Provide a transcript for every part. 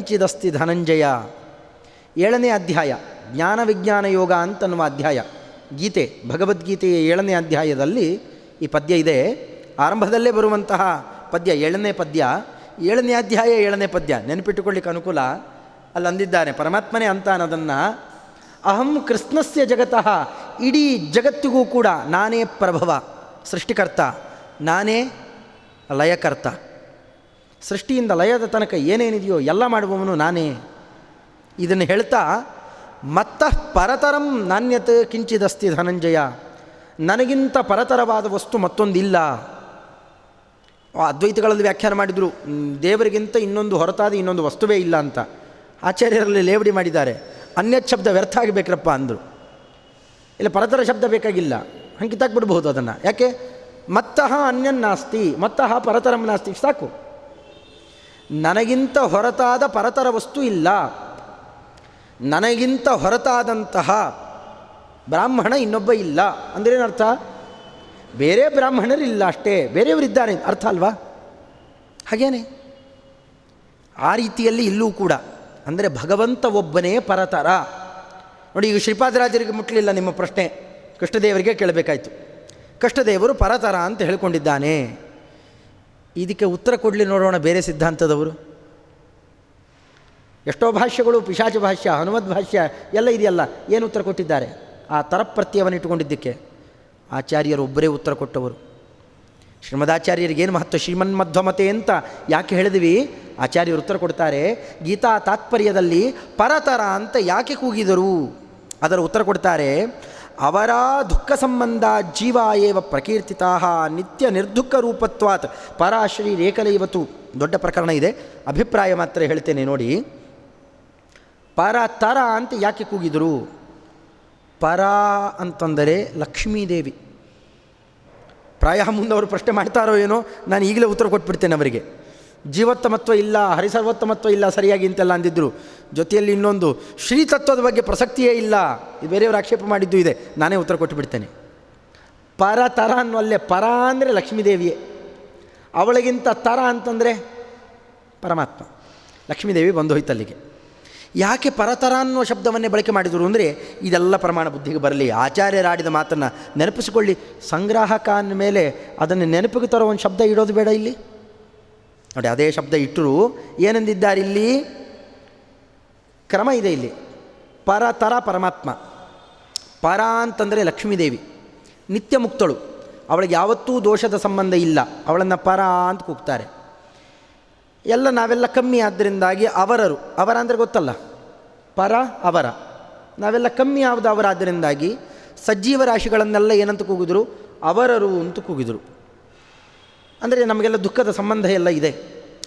ಕಿಂಚಿದಸ್ತಿ ಧನಂಜಯ. 7ನೇ ಅಧ್ಯಾಯ ಜ್ಞಾನ ವಿಜ್ಞಾನ ಯೋಗ ಅಂತನ್ನುವ ಅಧ್ಯಾಯ. ಗೀತೆ, ಭಗವದ್ಗೀತೆಯ 7ನೇ ಅಧ್ಯಾಯದಲ್ಲಿ ಈ ಪದ್ಯ ಇದೆ. ಆರಂಭದಲ್ಲೇ ಬರುವಂತಹ ಪದ್ಯ 7ನೇ ಪದ್ಯ, 7ನೇ ಅಧ್ಯಾಯ 7ನೇ ಪದ್ಯ. ನೆನಪಿಟ್ಟುಕೊಳ್ಳಿಕ್ಕೆ ಅನುಕೂಲ. ಅಲ್ಲಿ ಅಂದಿದ್ದಾನೆ ಪರಮಾತ್ಮನೇ ಅಂತ ಅನ್ನೋದನ್ನು, ಅಹಂ ಕೃಷ್ಣಸ್ಯ ಜಗತಃ, ಇಡೀ ಜಗತ್ತಿಗೂ ಕೂಡ ನಾನೇ ಪ್ರಭವ, ಸೃಷ್ಟಿಕರ್ತ, ನಾನೇ ಲಯಕರ್ತ. ಸೃಷ್ಟಿಯಿಂದ ಲಯದ ತನಕ ಏನೇನಿದೆಯೋ ಎಲ್ಲ ಮಾಡುವವನು ನಾನೇ. ಇದನ್ನು ಹೇಳ್ತಾ ಮತ್ತಃ ಪರತರಂ ನಾಣ್ಯತ್ ಕಿಂಚಿದಸ್ತಿ ಧನಂಜಯ, ನನಗಿಂತ ಪರತರವಾದ ವಸ್ತು ಮತ್ತೊಂದಿಲ್ಲ. ಅದ್ವೈತಗಳಲ್ಲಿ ವ್ಯಾಖ್ಯಾನ ಮಾಡಿದರು, ದೇವರಿಗಿಂತ ಇನ್ನೊಂದು ಹೊರತಾದ ಇನ್ನೊಂದು ವಸ್ತುವೇ ಇಲ್ಲ ಅಂತ. ಆಚಾರ್ಯರಲ್ಲಿ ಲೇವಡಿ ಮಾಡಿದ್ದಾರೆ. ಅನ್ಯತ್ ಶಬ್ದ ವ್ಯರ್ಥ ಆಗಬೇಕ್ರಪ್ಪ ಅಂದರು. ಇಲ್ಲ, ಪರತರ ಶಬ್ದ ಬೇಕಾಗಿಲ್ಲ, ಹಂಗೆ ಕಿತ್ತಾಕ್ಬಿಡ್ಬಹುದು ಅದನ್ನು. ಯಾಕೆ? ಮತ್ತಃ ಅನ್ಯನ್ನಾಸ್ತಿ, ಮತ್ತಃ ಪರತರಂ ನಾಸ್ತಿ, ಸಾಕು. ನನಗಿಂತ ಹೊರತಾದ ಪರತರ ವಸ್ತು ಇಲ್ಲ. ನನಗಿಂತ ಹೊರತಾದಂತಹ ಬ್ರಾಹ್ಮಣ ಇನ್ನೊಬ್ಬ ಇಲ್ಲ. ಅಂದ್ರೇನರ್ಥ? ಬೇರೆ ಬ್ರಾಹ್ಮಣರಿಲ್ಲ ಅಷ್ಟೇ, ಬೇರೆಯವರಿದ್ದಾರೆ ಅರ್ಥ ಅಲ್ವಾ? ಹಾಗೇನೆ ಆ ರೀತಿಯಲ್ಲಿ ಇಲ್ಲೂ ಕೂಡ ಅಂದರೆ ಭಗವಂತ ಒಬ್ಬನೇ ಪರತರ. ನೋಡಿ, ಈಗ ಶ್ರೀಪಾದರಾಜರಿಗೆ ಮುಟ್ಟಲಿಲ್ಲ ನಿಮ್ಮ ಪ್ರಶ್ನೆ, ಕೃಷ್ಣದೇವರಿಗೆ ಕೇಳಬೇಕಾಯ್ತು. ಕೃಷ್ಣದೇವರು ಪರತರ ಅಂತ ಹೇಳಿಕೊಂಡಿದ್ದಾನೆ. ಇದಕ್ಕೆ ಉತ್ತರ ಕೊಡಲಿ ನೋಡೋಣ ಬೇರೆ ಸಿದ್ಧಾಂತದವರು. ಎಷ್ಟೋ ಭಾಷ್ಯಗಳು, ಪಿಶಾಚ ಭಾಷ್ಯ, ಹನುಮದ್ ಭಾಷ್ಯ ಎಲ್ಲ ಇದೆಯಲ್ಲ, ಏನು ಉತ್ತರ ಕೊಟ್ಟಿದ್ದಾರೆ? ಆ ತರಪ್ರತ್ಯವನ್ನು ಇಟ್ಟುಕೊಂಡಿದ್ದಕ್ಕೆ ಆಚಾರ್ಯರು ಒಬ್ಬರೇ ಉತ್ತರ ಕೊಟ್ಟವರು. ಶ್ರೀಮದಾಚಾರ್ಯರಿಗೇನು ಮಹತ್ವ, ಶ್ರೀಮನ್ಮಧ್ವಮತೆ ಅಂತ ಯಾಕೆ ಹೇಳಿದ್ವಿ? ಆಚಾರ್ಯರು ಉತ್ತರ ಕೊಡ್ತಾರೆ. ಗೀತಾ ತಾತ್ಪರ್ಯದಲ್ಲಿ ಪರತರ ಅಂತ ಯಾಕೆ ಕೂಗಿದರು ಅದರ ಉತ್ತರ ಕೊಡ್ತಾರೆ. ಅವರ ದುಃಖ ಸಂಬಂಧ ಜೀವ ಏವ ಪ್ರಕೀರ್ತಿತಾ ನಿತ್ಯ ನಿರ್ದುಃಖ ರೂಪತ್ವಾತ್ ಪರಾಶ್ರೀ ರೇಖಲೈವತು. ದೊಡ್ಡ ಪ್ರಕರಣ ಇದೆ, ಅಭಿಪ್ರಾಯ ಮಾತ್ರ ಹೇಳ್ತೇನೆ ನೋಡಿ. ಪರತರ ಅಂತ ಯಾಕೆ ಕೂಗಿದರು? ಪರ ಅಂತಂದರೆ ಲಕ್ಷ್ಮೀದೇವಿ. ಪ್ರಾಯ ಮುಂದವರು ಪ್ರಶ್ನೆ ಮಾಡ್ತಾರೋ ಏನೋ, ನಾನು ಈಗಲೇ ಉತ್ತರ ಕೊಟ್ಬಿಡ್ತೇನೆ ಅವರಿಗೆ. ಜೀವೋತ್ತಮತ್ವ ಇಲ್ಲ, ಹರಿಸರ್ವೋತ್ತಮತ್ವ ಇಲ್ಲ ಸರಿಯಾಗಿ ಅಂತೆಲ್ಲ ಅಂದಿದ್ದರು. ಜೊತೆಯಲ್ಲಿ ಇನ್ನೊಂದು ಶ್ರೀತತ್ವದ ಬಗ್ಗೆ ಪ್ರಸಕ್ತಿಯೇ ಇಲ್ಲ, ಇದು ಬೇರೆಯವರು ಆಕ್ಷೇಪ ಮಾಡಿದ್ದು ಇದೆ. ನಾನೇ ಉತ್ತರ ಕೊಟ್ಟುಬಿಡ್ತೇನೆ. ಪರತರ ಅನ್ನುವಲ್ಲೇ, ಪರ ಅಂದರೆ ಲಕ್ಷ್ಮೀದೇವಿಯೇ, ಅವಳಿಗಿಂತ ತರ ಅಂತಂದರೆ ಪರಮಾತ್ಮ. ಲಕ್ಷ್ಮೀದೇವಿ ಬಂದು ಹೋಯ್ತಲ್ಲಿಗೆ. ಯಾಕೆ ಪರತರ ಅನ್ನೋ ಶಬ್ದವನ್ನೇ ಬಳಕೆ ಮಾಡಿದರು ಅಂದರೆ ಇದೆಲ್ಲ ಪ್ರಮಾಣ ಬುದ್ಧಿಗೆ ಬರಲಿ. ಆಚಾರ್ಯರಾಡಿದ ಮಾತನ್ನು ನೆನಪಿಸಿಕೊಳ್ಳಿ. ಸಂಗ್ರಾಹಕ ಅಂದ ಮೇಲೆ ಅದನ್ನು ನೆನಪಿಗೆ ತರೋ ಒಂದು ಶಬ್ದ ಇಡೋದು ಬೇಡ ಇಲ್ಲಿ. ನೋಡಿ, ಅದೇ ಶಬ್ದ ಇಟ್ಟರು ಏನೆಂದಿದ್ದಾರೆ ಇಲ್ಲಿ? ಕ್ರಮ ಇದೆ ಇಲ್ಲಿ. ಪರತರ ಪರಮಾತ್ಮ. ಪರ ಅಂತಂದರೆ ಲಕ್ಷ್ಮೀದೇವಿ, ನಿತ್ಯ ಮುಕ್ತಳು, ಅವಳಿಗೆ ಯಾವತ್ತೂ ದೋಷದ ಸಂಬಂಧ ಇಲ್ಲ, ಅವಳನ್ನು ಪರ ಅಂತ ಕೂಗ್ತಾರೆ. ಎಲ್ಲ ನಾವೆಲ್ಲ ಕಮ್ಮಿ, ಆದ್ದರಿಂದಾಗಿ ಅವರರು, ಅವರ ಅಂದರೆ ಗೊತ್ತಲ್ಲ, ಪರ ಅವರ, ನಾವೆಲ್ಲ ಕಮ್ಮಿ ಯಾವುದು ಅವರ. ಆದ್ದರಿಂದಾಗಿ ಸಜ್ಜೀವ ರಾಶಿಗಳನ್ನೆಲ್ಲ ಏನಂತ ಕೂಗಿದ್ರು? ಅವರರು ಅಂತ ಕೂಗಿದರು. ಅಂದರೆ ನಮಗೆಲ್ಲ ದುಃಖದ ಸಂಬಂಧ ಎಲ್ಲ ಇದೆ,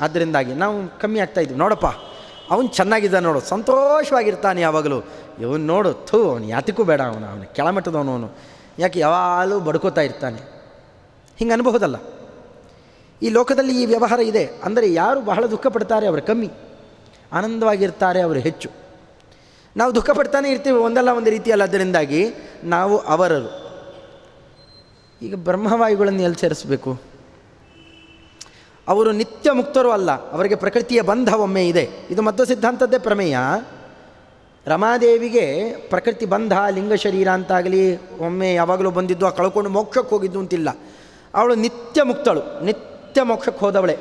ಆದ್ದರಿಂದಾಗಿ ನಾವು ಕಮ್ಮಿ ಆಗ್ತಾಯಿದ್ವಿ. ನೋಡಪ್ಪ, ಅವನು ಚೆನ್ನಾಗಿದ್ದಾನೆ ನೋಡು, ಸಂತೋಷವಾಗಿರ್ತಾನೆ ಯಾವಾಗಲೂ. ಇವನು ನೋಡು, ಅವನು ಯಾತಕ್ಕೂ ಬೇಡ, ಅವನು ಕೆಳಮಟ್ಟದವನು, ಅವನು ಯಾಕೆ ಯಾವಾಗಲೂ ಬಡ್ಕೋತಾ ಇರ್ತಾನೆ, ಹಿಂಗೆ ಅನ್ಬಹುದಲ್ಲ. ಈ ಲೋಕದಲ್ಲಿ ಈ ವ್ಯವಹಾರ ಇದೆ. ಅಂದರೆ ಯಾರು ಬಹಳ ದುಃಖ ಪಡ್ತಾರೆ ಅವರು ಕಮ್ಮಿ, ಆನಂದವಾಗಿರ್ತಾರೆ ಅವರು ಹೆಚ್ಚು. ನಾವು ದುಃಖ ಪಡ್ತಾನೆ ಇರ್ತೀವಿ ಒಂದಲ್ಲ ಒಂದು ರೀತಿಯಲ್ಲ, ಅದರಿಂದಾಗಿ ನಾವು ಅವರರು. ಈಗ ಬ್ರಹ್ಮವಾಯುಗಳನ್ನು ಎಲ್ಲಿ ಸೇರಿಸಬೇಕು? ಅವರು ನಿತ್ಯ ಮುಕ್ತರು ಅಲ್ಲ, ಅವರಿಗೆ ಪ್ರಕೃತಿಯ ಬಂಧ ಒಮ್ಮೆ ಇದೆ. ಇದು ಮಧ್ವ ಸಿದ್ಧಾಂತದ್ದೇ ಪ್ರಮೇಯ. ರಮಾದೇವಿಗೆ ಪ್ರಕೃತಿ ಬಂಧ, ಲಿಂಗ ಶರೀರ ಅಂತಾಗಲಿ ಒಮ್ಮೆ ಯಾವಾಗಲೂ ಬಂದಿದ್ದು, ಆ ಕಳ್ಕೊಂಡು ಮೋಕ್ಷಕ್ಕೆ ಹೋಗಿದ್ದು ಅಂತಿಲ್ಲ. ಅವಳು ನಿತ್ಯ ಮುಕ್ತಳು, ನಿತ್ಯ ಮೋಕ್ಷಕ್ಕೆ ಹೋದವಳೆ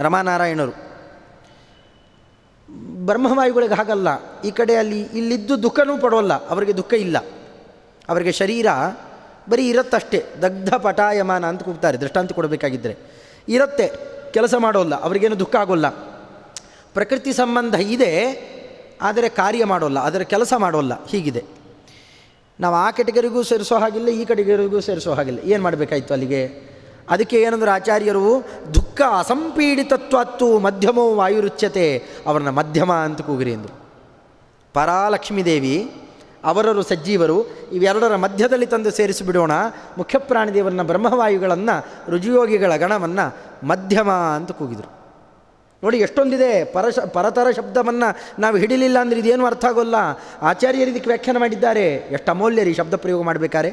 ರಮಾನಾರಾಯಣರು. ಬ್ರಹ್ಮವಾಯುಗಳಿಗೆ ಹಾಗಲ್ಲ. ಈ ಕಡೆ ಅಲ್ಲಿ ಇಲ್ಲಿದ್ದು ದುಃಖನೂ ಪಡೋಲ್ಲ, ಅವರಿಗೆ ದುಃಖ ಇಲ್ಲ. ಅವರಿಗೆ ಶರೀರ ಬರೀ ಇರುತ್ತಷ್ಟೇ. ದಗ್ಧ ಪಟಾಯಮಾನ ಅಂತ ಕೂಗ್ತಾರೆ, ದೃಷ್ಟಾಂತ ಕೊಡಬೇಕಾಗಿದ್ದರೆ. ಇರುತ್ತೆ, ಕೆಲಸ ಮಾಡೋಲ್ಲ, ಅವರಿಗೇನು ದುಃಖ ಆಗೋಲ್ಲ. ಪ್ರಕೃತಿ ಸಂಬಂಧ ಇದೆ, ಆದರೆ ಕಾರ್ಯ ಮಾಡೋಲ್ಲ, ಅದರ ಕೆಲಸ ಮಾಡೋಲ್ಲ. ಹೀಗಿದೆ. ನಾವು ಆ ಕೆಟಗರಿಗೂ ಸೇರಿಸೋ ಹಾಗಿಲ್ಲ, ಈ ಕೆಟಗರಿಗೂ ಸೇರಿಸೋ ಹಾಗಿಲ್ಲ. ಏನು ಮಾಡಬೇಕಾಯ್ತು ಅಲ್ಲಿಗೆ? ಅದಕ್ಕೆ ಏನಂದ್ರೆ ಆಚಾರ್ಯರು ದುಃಖ ಅಸಂಪೀಡಿತತ್ವತ್ತು ಮಧ್ಯಮೋ ವಾಯುರುಚ್ಯತೆ, ಅವರನ್ನ ಮಧ್ಯಮ ಅಂತ ಕೂಗಿರಿ ಎಂದರು. ಪರಾಲಕ್ಷ್ಮೀದೇವಿ, ಅವರರು ಸಜ್ಜೀವರು, ಇವೆರಡರ ಮಧ್ಯದಲ್ಲಿ ತಂದು ಸೇರಿಸಿಬಿಡೋಣ. ಮುಖ್ಯ ಪ್ರಾಣಿದೇವರನ್ನ, ಬ್ರಹ್ಮವಾಯುಗಳನ್ನು, ರುಜುಯೋಗಿಗಳ ಗಣವನ್ನು ಮಧ್ಯಮ ಅಂತ ಕೂಗಿದರು. ನೋಡಿ ಎಷ್ಟೊಂದಿದೆ. ಪರತರ ಶಬ್ದವನ್ನು ನಾವು ಹಿಡಿಲಿಲ್ಲ ಅಂದರೆ ಇದೇನು ಅರ್ಥ ಆಗೋಲ್ಲ. ಆಚಾರ್ಯರು ಇದಕ್ಕೆ ವ್ಯಾಖ್ಯಾನ ಮಾಡಿದ್ದಾರೆ. ಎಷ್ಟು ಅಮೂಲ್ಯ ರೀ ಶಬ್ದ ಪ್ರಯೋಗ ಮಾಡಬೇಕಾರೆ.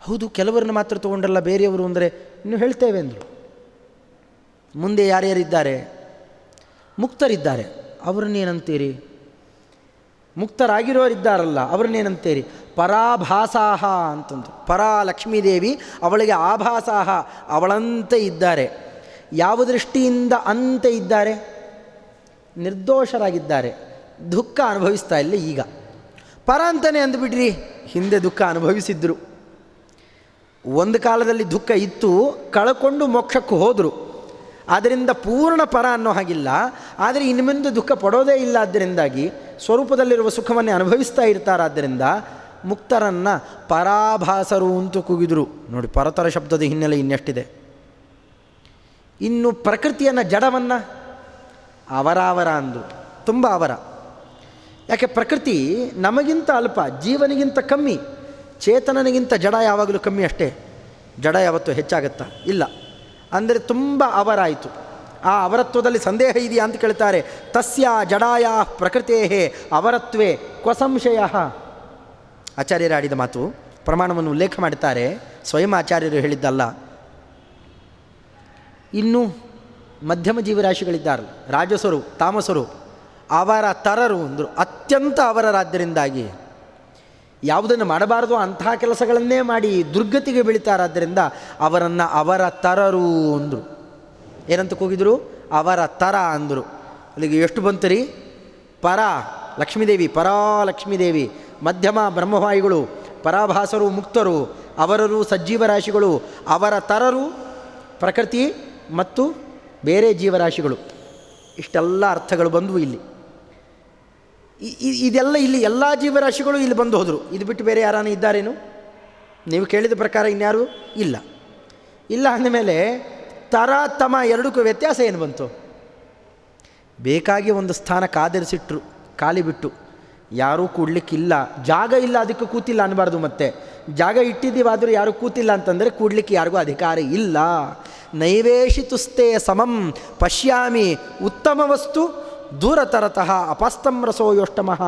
ಹೌದು, ಕೆಲವರನ್ನು ಮಾತ್ರ ತೊಗೊಂಡ್ರಲ್ಲ, ಬೇರೆಯವರು ಅಂದರೆ ಇನ್ನು ಹೇಳ್ತೇವೆ ಅಂದರು. ಮುಂದೆ ಯಾರ್ಯಾರಿದ್ದಾರೆ? ಮುಕ್ತರಿದ್ದಾರೆ. ಅವ್ರನ್ನೇನಂತೀರಿ? ಮುಕ್ತರಾಗಿರೋರಿದ್ದಾರಲ್ಲ ಅವ್ರನ್ನೇನಂತೀರಿ? ಪರಾಭಾಸಾಹ ಅಂತಂದು. ಪರಾ ಲಕ್ಷ್ಮೀದೇವಿ, ಅವಳಿಗೆ ಆಭಾಸಾಹ, ಅವಳಂತೆ ಇದ್ದಾರೆ. ಯಾವ ದೃಷ್ಟಿಯಿಂದ ಅಂತೆ ಇದ್ದಾರೆ? ನಿರ್ದೋಷರಾಗಿದ್ದಾರೆ, ದುಃಖ ಅನುಭವಿಸ್ತಾ ಇಲ್ಲ. ಈಗ ಪರ ಅಂತಲೇ ಅಂದುಬಿಡ್ರಿ, ಹಿಂದೆ ದುಃಖ ಅನುಭವಿಸಿದ್ರು. ಒಂದು ಕಾಲದಲ್ಲಿ ದುಃಖ ಇತ್ತು, ಕಳ್ಕೊಂಡು ಮೋಕ್ಷಕ್ಕೆ ಹೋದರು. ಆದ್ದರಿಂದ ಪೂರ್ಣ ಪರ ಅನ್ನೋ ಹಾಗಿಲ್ಲ. ಆದರೆ ಇನ್ನು ಮುಂದೆ ದುಃಖ ಪಡೋದೇ ಇಲ್ಲ. ಆದ್ದರಿಂದಾಗಿ ಸ್ವರೂಪದಲ್ಲಿರುವ ಸುಖವನ್ನೇ ಅನುಭವಿಸ್ತಾ ಇರ್ತಾರಾದ್ದರಿಂದ ಮುಕ್ತರನ್ನು ಪರಾಭಾಸರು ಅಂತ ಕೂಗಿದ್ರು. ನೋಡಿ, ಪರತರ ಶಬ್ದದ ಹಿನ್ನೆಲೆ ಇನ್ನೆಷ್ಟಿದೆ. ಇನ್ನು ಪ್ರಕೃತಿಯನ್ನು, ಜಡವನ್ನು ಅವರ ಅಂದರು. ತುಂಬ ಅವರ. ಯಾಕೆ? ಪ್ರಕೃತಿ ನಮಗಿಂತ ಅಲ್ಪ, ಜೀವನಿಗಿಂತ ಕಮ್ಮಿ, ಚೇತನನಿಗಿಂತ ಜಡ ಯಾವಾಗಲೂ ಕಮ್ಮಿ ಅಷ್ಟೇ. ಜಡ ಯಾವತ್ತೂ ಹೆಚ್ಚಾಗತ್ತಾ? ಇಲ್ಲ. ಅಂದರೆ ತುಂಬ ಅವರಾಯಿತು. ಆ ಅವರತ್ವದಲ್ಲಿ ಸಂದೇಹ ಇದೆಯಾ ಅಂತ ಕೇಳ್ತಾರೆ. ತಸ್ಯ ಜಡಾಯ ಪ್ರಕೃತೇ ಅವರತ್ವೇ ಕ್ವ ಸಂಶಯ. ಆಚಾರ್ಯರು ಆಡಿದ ಮಾತು, ಪ್ರಮಾಣವನ್ನು ಉಲ್ಲೇಖ ಮಾಡುತ್ತಾರೆ, ಸ್ವಯಂ ಆಚಾರ್ಯರು ಹೇಳಿದ್ದಲ್ಲ. ಇನ್ನು ಮಧ್ಯಮ ಜೀವರಾಶಿಗಳಿದ್ದಾರಲ್ಲ, ರಾಜಸರು, ತಾಮಸರು, ಅವರ ತರರು ಅಂದರು. ಅತ್ಯಂತ ಅವರರಾದ್ದರಿಂದಾಗಿ ಯಾವುದನ್ನು ಮಾಡಬಾರ್ದು ಅಂತಹ ಕೆಲಸಗಳನ್ನೇ ಮಾಡಿ ದುರ್ಗತಿಗೆ ಬೀಳ್ತಾರಾದ್ದರಿಂದ ಅವರನ್ನು ಅವರ ತರರು ಅಂದರು. ಏನಂತ ಕೂಗಿದ್ರು? ಅವರ ತರ ಅಂದರು. ಅಲ್ಲಿಗೆ ಎಷ್ಟು ಬಂತು ರೀ? ಪರ ಲಕ್ಷ್ಮೀದೇವಿ, ಪರಾಲಕ್ಷ್ಮೀದೇವಿ, ಮಧ್ಯಮ ಬ್ರಹ್ಮವಾಯುಗಳು, ಪರಾಭಾಸರು ಮುಕ್ತರು, ಅವರರು ಸಜ್ಜೀವರಾಶಿಗಳು, ಅವರ ತರರು ಪ್ರಕೃತಿ ಮತ್ತು ಬೇರೆ ಜೀವರಾಶಿಗಳು. ಇಷ್ಟೆಲ್ಲ ಅರ್ಥಗಳು ಬಂದವು ಇಲ್ಲಿ. ಇದೆಲ್ಲ ಇಲ್ಲಿ ಎಲ್ಲ ಜೀವರಾಶಿಗಳು ಇಲ್ಲಿ ಬಂದು ಹೋದರು. ಇದು ಬಿಟ್ಟು ಬೇರೆ ಯಾರಾನು ಇದ್ದಾರೇನು? ನೀವು ಕೇಳಿದ ಪ್ರಕಾರ ಇನ್ಯಾರು ಇಲ್ಲ. ಇಲ್ಲ ಅಂದಮೇಲೆ ತರ ತಮ ಎರಡಕ್ಕೂ ವ್ಯತ್ಯಾಸ ಏನು ಬಂತು? ಬೇಕಾಗಿ ಒಂದು ಸ್ಥಾನ ಕಾದಿರಿಸಿಟ್ರು, ಖಾಲಿ ಬಿಟ್ಟು, ಯಾರೂ ಕೂಡ್ಲಿಕ್ಕಿಲ್ಲ, ಜಾಗ ಇಲ್ಲ, ಅದಕ್ಕೆ ಕೂತಿಲ್ಲ ಅನ್ನಬಾರ್ದು. ಮತ್ತೆ ಜಾಗ ಇಟ್ಟಿದ್ದೀವಾದರೂ ಯಾರೂ ಕೂತಿಲ್ಲ ಅಂತಂದರೆ ಕೂಡ್ಲಿಕ್ಕೆ ಯಾರಿಗೂ ಅಧಿಕಾರ ಇಲ್ಲ. ನೈವೇಶಿತುಸ್ತೇ ಸಮಂ ಪಶ್ಯಾಮಿ ಉತ್ತಮ ವಸ್ತು ದೂರತರತಃ ಅಪಸ್ತಂ ರಸೋ ಯೋಷ್ಟಮಃ.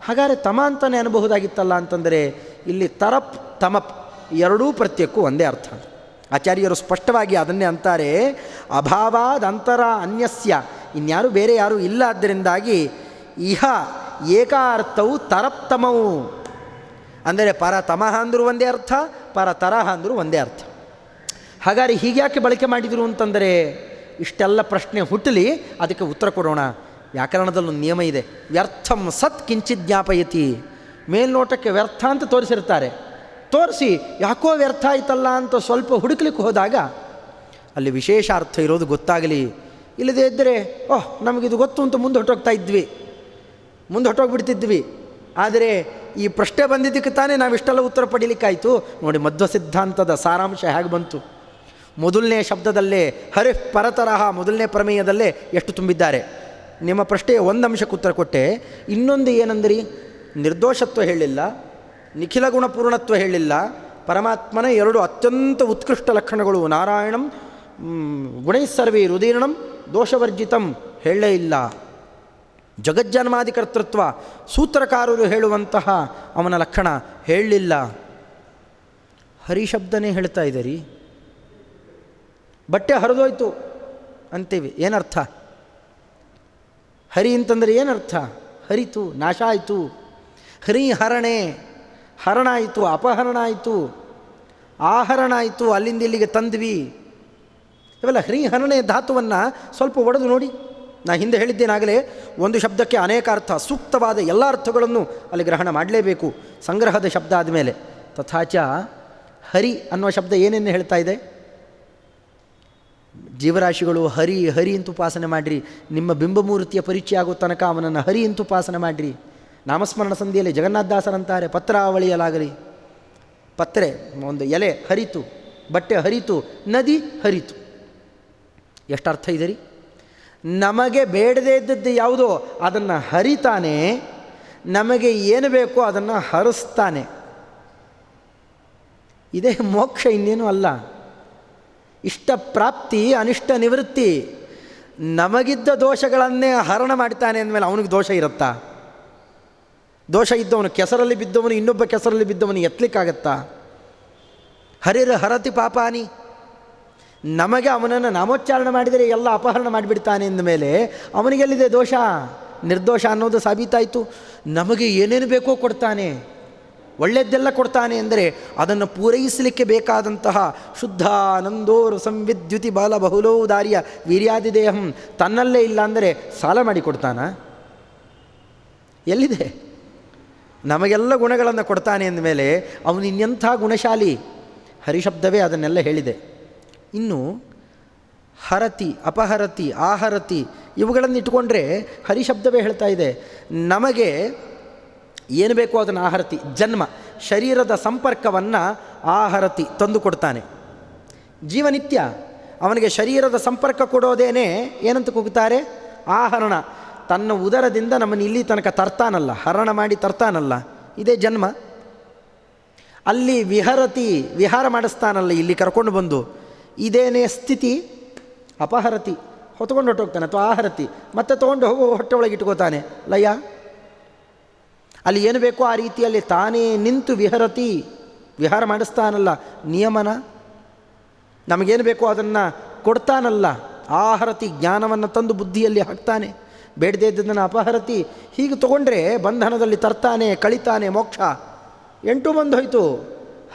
ಹಾಗಾದರೆ ತಮ ಅಂತಲೇ ಅನ್ಬಹುದಾಗಿತ್ತಲ್ಲ ಅಂತಂದರೆ ಇಲ್ಲಿ ತರಪ್ ತಮಪ್ ಎರಡೂ ಪ್ರತ್ಯಕ್ಕೂ ಒಂದೇ ಅರ್ಥ. ಆಚಾರ್ಯರು ಸ್ಪಷ್ಟವಾಗಿ ಅದನ್ನೇ ಅಂತಾರೆ. ಅಭಾವಾದ್ ಅಂತರ ಅನ್ಯಸ್ಯ, ಇನ್ಯಾರು ಬೇರೆ ಯಾರೂ ಇಲ್ಲ. ಆದ್ದರಿಂದಾಗಿ ಇಹ ಏಕಾರ್ಥವು ತರಪ್ತಮವು. ಅಂದರೆ ಪರತಮಃ ಅಂದರೂ ಒಂದೇ ಅರ್ಥ, ಪರತರಹ ಅಂದರೂ ಒಂದೇ ಅರ್ಥ. ಹಾಗಾದರೆ ಹೀಗ್ಯಾಕೆ ಬಳಕೆ ಮಾಡಿದರು ಅಂತಂದರೆ ಇಷ್ಟೆಲ್ಲ ಪ್ರಶ್ನೆ ಹುಟ್ಟಲಿ, ಅದಕ್ಕೆ ಉತ್ತರ ಕೊಡೋಣ. ವ್ಯಾಕರಣದಲ್ಲೊಂದು ನಿಯಮ ಇದೆ, ವ್ಯರ್ಥಂ ಸತ್ ಕಿಂಚಿತ್ ಜ್ಞಾಪಯತಿ. ಮೇಲ್ನೋಟಕ್ಕೆ ವ್ಯರ್ಥ ಅಂತ ತೋರಿಸಿರ್ತಾರೆ, ತೋರಿಸಿ ಯಾಕೋ ವ್ಯರ್ಥ ಆಯ್ತಲ್ಲ ಅಂತ ಸ್ವಲ್ಪ ಹುಡುಕ್ಲಿಕ್ಕೆ ಹೋದಾಗ ಅಲ್ಲಿ ವಿಶೇಷ ಅರ್ಥ ಇರೋದು ಗೊತ್ತಾಗಲಿ. ಇಲ್ಲದೇ ಇದ್ದರೆ ಓಹ್ ನಮಗಿದು ಗೊತ್ತು ಅಂತ ಮುಂದೆ ಹೊಟ್ಟೋಗ್ಬಿಡ್ತಿದ್ವಿ. ಆದರೆ ಈ ಪ್ರಶ್ನೆ ಬಂದಿದ್ದಕ್ಕೆ ತಾನೇ ನಾವಿಷ್ಟೆಲ್ಲ ಉತ್ತರ ಪಡೀಲಿಕ್ಕಾಯಿತು. ನೋಡಿ, ಮಧ್ವ ಸಿದ್ಧಾಂತದ ಸಾರಾಂಶ ಹೇಗೆ ಬಂತು. ಮೊದಲನೇ ಶಬ್ದದಲ್ಲೇ ಹರಿ ಪರತರಹ, ಮೊದಲನೇ ಪ್ರಮೇಯದಲ್ಲೇ ಎಷ್ಟು ತುಂಬಿದ್ದಾರೆ. ನಿಮ್ಮ ಪ್ರಶ್ನೆಯ ಒಂದು ಅಂಶಕ್ಕೆ ಉತ್ತರ ಕೊಟ್ಟೆ. ಇನ್ನೊಂದು ಏನಂದ್ರಿ? ನಿರ್ದೋಷತ್ವ ಹೇಳಿಲ್ಲ, ನಿಖಿಲ ಗುಣಪೂರ್ಣತ್ವ ಹೇಳಿಲ್ಲ. ಪರಮಾತ್ಮನ ಎರಡು ಅತ್ಯಂತ ಉತ್ಕೃಷ್ಟ ಲಕ್ಷಣಗಳು, ನಾರಾಯಣಂ ಗುಣೈಸ್ಸರ್ವೇ ರುದೀರ್ಣಂ ದೋಷವರ್ಜಿತಂ ಹೇಳಲೇ ಇಲ್ಲ. ಜಗಜ್ಜನ್ಮಾದಿಕರ್ತೃತ್ವ ಸೂತ್ರಕಾರರು ಹೇಳುವಂತಹ ಅವನ ಲಕ್ಷಣ ಹೇಳಲಿಲ್ಲ. ಹರಿಶಬ್ದನೇ ಹೇಳ್ತಾ ಇದೆ ರೀ. ಬಟ್ಟೆ ಹರಿದೋಯ್ತು ಅಂತೀವಿ, ಏನರ್ಥ? ಹರಿ ಅಂತಂದರೆ ಏನರ್ಥ? ಹರಿತು, ನಾಶ ಆಯಿತು. ಹರಿ ಹರಣೆ, ಹರಣ ಆಯಿತು, ಅಪಹರಣ ಆಯಿತು, ಆಹರಣ ಆಯಿತು, ಅಲ್ಲಿಂದ ಇಲ್ಲಿಗೆ ತಂದ್ವಿ. ಇವೆಲ್ಲ ಹರಿಹರಣೆ ಧಾತುವನ್ನು ಸ್ವಲ್ಪ ಒಡೆದು ನೋಡಿ. ನಾ ಹಿಂದೆ ಹೇಳಿದ್ದೇನಾಗಲೇ, ಒಂದು ಶಬ್ದಕ್ಕೆ ಅನೇಕ ಅರ್ಥ, ಸೂಕ್ತವಾದ ಎಲ್ಲ ಅರ್ಥಗಳನ್ನು ಅಲ್ಲಿ ಗ್ರಹಣ ಮಾಡಲೇಬೇಕು ಸಂಗ್ರಹದ ಶಬ್ದ ಆದಮೇಲೆ. ತಥಾಚ ಹರಿ ಅನ್ನುವ ಶಬ್ದ ಏನೇನು ಹೇಳ್ತಾ ಇದೆ? ಜೀವರಾಶಿಗಳು ಹರಿ ಹರಿ ಅಂತ ಉಪಾಸನೆ ಮಾಡಿರಿ. ನಿಮ್ಮ ಬಿಂಬಮೂರ್ತಿಯ ಪರಿಚಯ ಆಗೋ ತನಕ ಅವನನ್ನು ಹರಿ ಅಂತ ಉಪಾಸನೆ ಮಾಡಿರಿ. ನಾಮಸ್ಮರಣ ಸಂಧಿಯಲ್ಲಿ ಜಗನ್ನಾಥದಾಸರಂತಾರೆ, ಪತ್ರಾವಳಿಯಲಾಗಲಿ, ಪತ್ರೆ ಒಂದು ಎಲೆ ಹರಿತು, ಬಟ್ಟೆ ಹರಿತು, ನದಿ ಹರಿತು. ಎಷ್ಟು ಅರ್ಥ ಇದೆ ರೀ? ನಮಗೆ ಬೇಡದೇ ಇದ್ದದ್ದು ಯಾವುದೋ ಅದನ್ನು ಹರಿತಾನೆ, ನಮಗೆ ಏನು ಬೇಕೋ ಅದನ್ನು ಹರಿಸ್ತಾನೆ. ಇದೇ ಮೋಕ್ಷ, ಇನ್ನೇನು ಅಲ್ಲ. ಇಷ್ಟ ಪ್ರಾಪ್ತಿ, ಅನಿಷ್ಟ ನಿವೃತ್ತಿ. ನಮಗಿದ್ದ ದೋಷಗಳನ್ನೇ ಹರಣ ಮಾಡ್ತಾನೆ ಅಂದಮೇಲೆ ಅವನಿಗೆ ದೋಷ ಇರುತ್ತಾ? ದೋಷ ಇದ್ದವನು, ಕೆಸರಲ್ಲಿ ಬಿದ್ದವನು ಇನ್ನೊಬ್ಬ ಕೆಸರಲ್ಲಿ ಬಿದ್ದವನು ಎತ್ತಲಿಕ್ಕಾಗತ್ತಾ? ಹರಿರ ಹರತಿ ಪಾಪಾನಿ. ನಮಗೆ ಅವನನ್ನು ನಾಮೋಚ್ಚಾರಣೆ ಮಾಡಿದರೆ ಎಲ್ಲ ಅಪಹರಣ ಮಾಡಿಬಿಡ್ತಾನೆ ಅಂದಮೇಲೆ ಅವನಿಗೆಲ್ಲಿದೆ ದೋಷ? ನಿರ್ದೋಷ ಅನ್ನೋದು ಸಾಬೀತಾಯಿತು. ನಮಗೆ ಏನೇನು ಬೇಕೋ ಕೊಡ್ತಾನೆ, ಒಳ್ಳೆಯದ್ದೆಲ್ಲ ಕೊಡ್ತಾನೆ ಅಂದರೆ ಅದನ್ನು ಪೂರೈಸಲಿಕ್ಕೆ ಬೇಕಾದಂತಹ ಶುದ್ಧ ಆನಂದೋರು ಸಂವಿದ್ಯುತಿ ಬಾಲ ಬಹುಲೋದಾರ್ಯ ವೀರ್ಯಾದಿದೇಹಂ ತನ್ನಲ್ಲೇ ಇಲ್ಲ ಅಂದರೆ ಸಾಲ ಮಾಡಿ ಕೊಡ್ತಾನ? ಎಲ್ಲಿದೆ? ನಮಗೆಲ್ಲ ಗುಣಗಳನ್ನು ಕೊಡ್ತಾನೆ ಅಂದಮೇಲೆ ಅವನು ಇನ್ನೆಂಥ ಗುಣಶಾಲಿ. ಹರಿಶಬ್ದವೇ ಅದನ್ನೆಲ್ಲ ಹೇಳಿದೆ. ಇನ್ನು ಹರತಿ, ಅಪಹರತಿ, ಆಹರತಿ ಇವುಗಳನ್ನು ಇಟ್ಕೊಂಡ್ರೆ ಹರಿಶಬ್ದವೇ ಹೇಳ್ತಾ ಇದೆ ನಮಗೆ ಏನು ಬೇಕೋ ಅದನ್ನು ಆಹರತಿ. ಜನ್ಮ, ಶರೀರದ ಸಂಪರ್ಕವನ್ನು ಆಹರತಿ ತಂದು ಕೊಡ್ತಾನೆ. ಜೀವನಿತ್ಯ ಅವನಿಗೆ ಶರೀರದ ಸಂಪರ್ಕ ಕೊಡೋದೇನೆ ಏನಂತ ಕೂಗುತ್ತಾರೆ? ಆಹರಣ. ತನ್ನ ಉದರದಿಂದ ನಮ್ಮನ್ನು ಇಲ್ಲಿ ತನಕ ತರ್ತಾನಲ್ಲ, ಹರಣ ಮಾಡಿ ತರ್ತಾನಲ್ಲ, ಇದೇ ಜನ್ಮ. ಅಲ್ಲಿ ವಿಹರತಿ, ವಿಹಾರ ಮಾಡಿಸ್ತಾನಲ್ಲ ಇಲ್ಲಿ ಕರ್ಕೊಂಡು ಬಂದು, ಇದೇನೇ ಸ್ಥಿತಿ. ಅಪಹರತಿ, ಹೊತ್ಕೊಂಡು ಹೊಟ್ಟೋಗ್ತಾನೆ, ಅಥವಾ ಆಹರತಿ ಮತ್ತೆ ತೊಗೊಂಡು ಹೋಗೋ ಹೊಟ್ಟೆ ಒಳಗೆ ಇಟ್ಕೋತಾನೆ, ಲಯ. ಅಲ್ಲಿ ಏನು ಬೇಕೋ ಆ ರೀತಿಯಲ್ಲಿ ತಾನೇ ನಿಂತು ವಿಹರತಿ, ವಿಹಾರ ಮಾಡಿಸ್ತಾನಲ್ಲ, ನಿಯಮನ. ನಮಗೇನು ಬೇಕೋ ಅದನ್ನು ಕೊಡ್ತಾನಲ್ಲ, ಆಹರತಿ, ಜ್ಞಾನವನ್ನು ತಂದು ಬುದ್ಧಿಯಲ್ಲಿ ಹಾಕ್ತಾನೆ. ಬೇಡದೇ ಇದ್ದದನ್ನು ಅಪಹರತಿ. ಹೀಗೆ ತೊಗೊಂಡ್ರೆ ಬಂಧನದಲ್ಲಿ ತರ್ತಾನೆ, ಕಳಿತಾನೆ, ಮೋಕ್ಷ. 8 ಬಂದು ಹೋಯಿತು.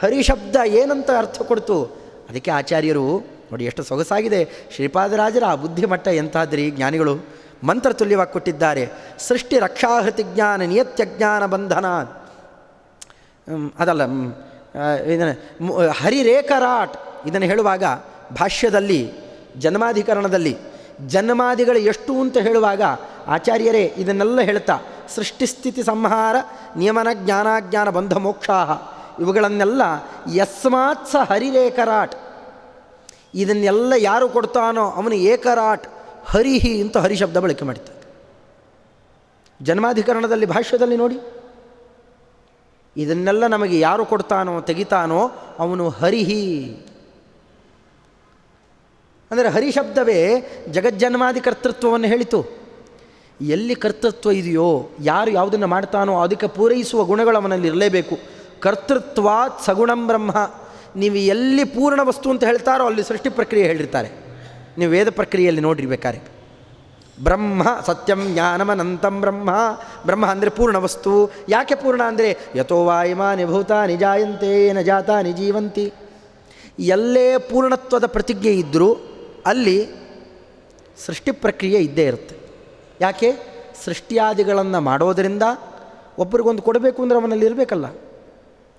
ಹರಿಶಬ್ದ ಏನಂತ ಅರ್ಥ ಕೊಡ್ತು. ಅದಕ್ಕೆ ಆಚಾರ್ಯರು ನೋಡಿ ಎಷ್ಟು ಸೊಗಸಾಗಿದೆ. ಶ್ರೀಪಾದರಾಜರ ಆ ಬುದ್ಧಿಮಟ್ಟ ಎಂತಾದ್ರಿ ಜ್ಞಾನಿಗಳು ಮಂತ್ರ ತುಲ್ಯವಾಗಿ ಕೊಟ್ಟಿದ್ದಾರೆ. ಸೃಷ್ಟಿ ರಕ್ಷಾಹೃತಿ ಜ್ಞಾನ ನಿಯತ್ಯ ಜ್ಞಾನ ಬಂಧನ, ಅದಲ್ಲ ಇದನ್ನು ಹರಿರೇಖರಾಟ್ ಇದನ್ನು ಹೇಳುವಾಗ ಭಾಷ್ಯದಲ್ಲಿ ಜನ್ಮಾಧಿಕರಣದಲ್ಲಿ ಜನ್ಮಾದಿಗಳು ಎಷ್ಟು ಅಂತ ಹೇಳುವಾಗ ಆಚಾರ್ಯರೇ ಇದನ್ನೆಲ್ಲ ಹೇಳ್ತಾ ಸೃಷ್ಟಿಸ್ಥಿತಿ ಸಂಹಾರ ನಿಯಮನ ಜ್ಞಾನಾಜ್ಞಾನ ಬಂಧ ಮೋಕ್ಷಾ ಇವುಗಳನ್ನೆಲ್ಲ ಯಸ್ಮಾತ್ ಸ ಹರಿರೇಖರಾಟ್, ಇದನ್ನೆಲ್ಲ ಯಾರು ಕೊಡ್ತಾನೋ ಅವನು ಏಕರಾಟ್ ಹರಿಹಿ ಅಂತ ಹರಿಶಬ್ದ ಬಳಕೆ ಮಾಡ್ತಾರೆ. ಜನ್ಮಾಧಿಕರಣದಲ್ಲಿ ಭಾಷ್ಯದಲ್ಲಿ ನೋಡಿ, ಇದನ್ನೆಲ್ಲ ನಮಗೆ ಯಾರು ಕೊಡ್ತಾನೋ ತೆಗಿತಾನೋ ಅವನು ಹರಿಹಿ. ಅಂದರೆ ಹರಿಶಬ್ದವೇ ಜಗಜ್ಜನ್ಮಾದಿ ಕರ್ತೃತ್ವವನ್ನು ಹೇಳಿತು. ಎಲ್ಲಿ ಕರ್ತೃತ್ವ ಇದೆಯೋ, ಯಾರು ಯಾವುದನ್ನು ಮಾಡ್ತಾನೋ ಅದಕ್ಕೆ ಪೂರೈಸುವ ಗುಣಗಳು ಅವನಲ್ಲಿ ಇರಲೇಬೇಕು. ಕರ್ತೃತ್ವಾತ್ ಸಗುಣಂ ಬ್ರಹ್ಮ. ನೀವು ಎಲ್ಲಿ ಪೂರ್ಣ ವಸ್ತು ಅಂತ ಹೇಳ್ತಾರೋ ಅಲ್ಲಿ ಸೃಷ್ಟಿ ಪ್ರಕ್ರಿಯೆ ಹೇಳಿರ್ತಾರೆ. ನೀವು ವೇದ ಪ್ರಕ್ರಿಯೆಯಲ್ಲಿ ನೋಡಿರ್ಬೇಕಾರೆ ಬ್ರಹ್ಮ ಸತ್ಯಂ ಜ್ಞಾನಮನಂತಂ ಬ್ರಹ್ಮ. ಬ್ರಹ್ಮ ಅಂದರೆ ಪೂರ್ಣ ವಸ್ತು. ಯಾಕೆ ಪೂರ್ಣ ಅಂದರೆ ಯಥೋ ವಾಯುಮಾನಿ ಭೂತಾನಿ ಜಾಯಂತೆ ನ ಜಾತಾನಿ ಜೀವಂತಿ. ಎಲ್ಲೇ ಪೂರ್ಣತ್ವದ ಪ್ರತಿಜ್ಞೆ ಇದ್ದರೂ ಅಲ್ಲಿ ಸೃಷ್ಟಿ ಪ್ರಕ್ರಿಯೆ ಇದ್ದೇ ಇರುತ್ತೆ. ಯಾಕೆ? ಸೃಷ್ಟಿಯಾದಿಗಳನ್ನು ಮಾಡೋದರಿಂದ ಒಬ್ಬರಿಗೊಂದು ಕೊಡಬೇಕು ಅಂದರೆ ಅವನಲ್ಲಿ ಇರಬೇಕಲ್ಲ,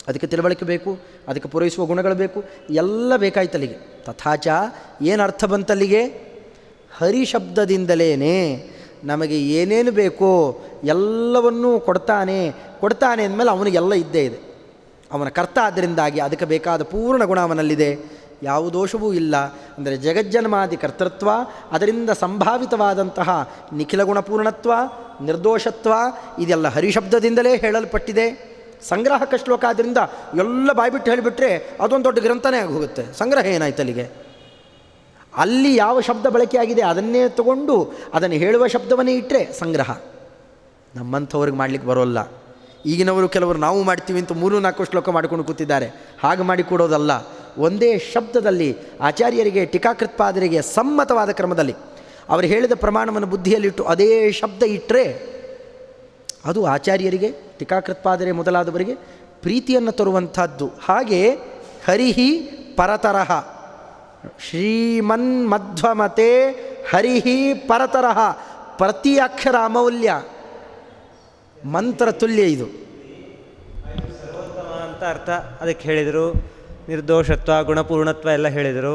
ಅದಕ್ಕೆ ತಿಳುವಳಿಕೆ ಬೇಕು, ಅದಕ್ಕೆ ಪೂರೈಸುವ ಗುಣಗಳು ಬೇಕು, ಎಲ್ಲ ಬೇಕಾಯ್ತಲ್ಲಿಗೆ. ತಥಾಚ ಏನು ಅರ್ಥ ಬಂತಲ್ಲಿಗೆ? ಹರಿಶಬ್ದದಿಂದಲೇ ನಮಗೆ ಏನೇನು ಬೇಕೋ ಎಲ್ಲವನ್ನೂ ಕೊಡ್ತಾನೆ. ಕೊಡ್ತಾನೆ ಅಂದಮೇಲೆ ಅವನಿಗೆಲ್ಲ ಇದ್ದೇ ಇದೆ. ಅವನ ಕರ್ತ ಆದ್ದರಿಂದಾಗಿ ಅದಕ್ಕೆ ಬೇಕಾದ ಪೂರ್ಣ ಗುಣ ಅವನಲ್ಲಿದೆ, ಯಾವ ದೋಷವೂ ಇಲ್ಲ. ಅಂದರೆ ಜಗಜ್ಜನ್ಮಾದಿ ಕರ್ತೃತ್ವ, ಅದರಿಂದ ಸಂಭಾವಿತವಾದಂತಹ ನಿಖಿಲ ಗುಣಪೂರ್ಣತ್ವ, ನಿರ್ದೋಷತ್ವ ಇದೆಲ್ಲ ಹರಿಶಬ್ದದಿಂದಲೇ ಹೇಳಲ್ಪಟ್ಟಿದೆ. ಸಂಗ್ರಾಹಕ ಶ್ಲೋಕ ಆದ್ದರಿಂದ ಎಲ್ಲ ಬಾಯ್ಬಿಟ್ಟು ಹೇಳಿಬಿಟ್ರೆ ಅದೊಂದು ದೊಡ್ಡ ಗ್ರಂಥನೇ ಆಗಿ ಹೋಗುತ್ತೆ. ಸಂಗ್ರಹ ಏನಾಯ್ತು ಅಲ್ಲಿಗೆ? ಅಲ್ಲಿ ಯಾವ ಶಬ್ದ ಬಳಕೆಯಾಗಿದೆ ಅದನ್ನೇ ತಗೊಂಡು ಅದನ್ನು ಹೇಳುವ ಶಬ್ದವನ್ನೇ ಇಟ್ಟರೆ ಸಂಗ್ರಹ. ನಮ್ಮಂಥವ್ರಿಗೆ ಮಾಡಲಿಕ್ಕೆ ಬರೋಲ್ಲ. ಈಗಿನವರು ಕೆಲವರು ನಾವು ಮಾಡ್ತೀವಿ ಅಂತ 3-4 ಶ್ಲೋಕ ಮಾಡಿಕೊಂಡು ಕೂತಿದ್ದಾರೆ. ಹಾಗೆ ಮಾಡಿಕೊಡೋದಲ್ಲ. ಒಂದೇ ಶಬ್ದದಲ್ಲಿ ಆಚಾರ್ಯರಿಗೆ ಟೀಕಾಕೃತ್ಪಾದರಿಗೆ ಸಮ್ಮತವಾದ ಕ್ರಮದಲ್ಲಿ ಅವರು ಹೇಳಿದ ಪ್ರಮಾಣವನ್ನು ಬುದ್ಧಿಯಲ್ಲಿಟ್ಟು ಅದೇ ಶಬ್ದ ಇಟ್ಟರೆ ಅದು ಆಚಾರ್ಯರಿಗೆ ಟೀಕಾಕೃತ್ಪಾದರೆ ಮೊದಲಾದವರಿಗೆ ಪ್ರೀತಿಯನ್ನು ತರುವಂಥದ್ದು. ಹಾಗೆ ಹರಿಹಿ ಪರತರಹ ಶ್ರೀಮನ್ ಮಧ್ವಮತೆ ಹರಿಹಿ ಪರತರಹ. ಪ್ರತಿ ಅಕ್ಷರ ಅಮೌಲ್ಯ, ಮಂತ್ರ ತುಲ್ಯ. ಇದು ಸರ್ವೋತ್ತಮ ಅಂತ ಅರ್ಥ ಅದಕ್ಕೆ ಹೇಳಿದರು. ನಿರ್ದೋಷತ್ವ, ಗುಣಪೂರ್ಣತ್ವ ಎಲ್ಲ ಹೇಳಿದರು.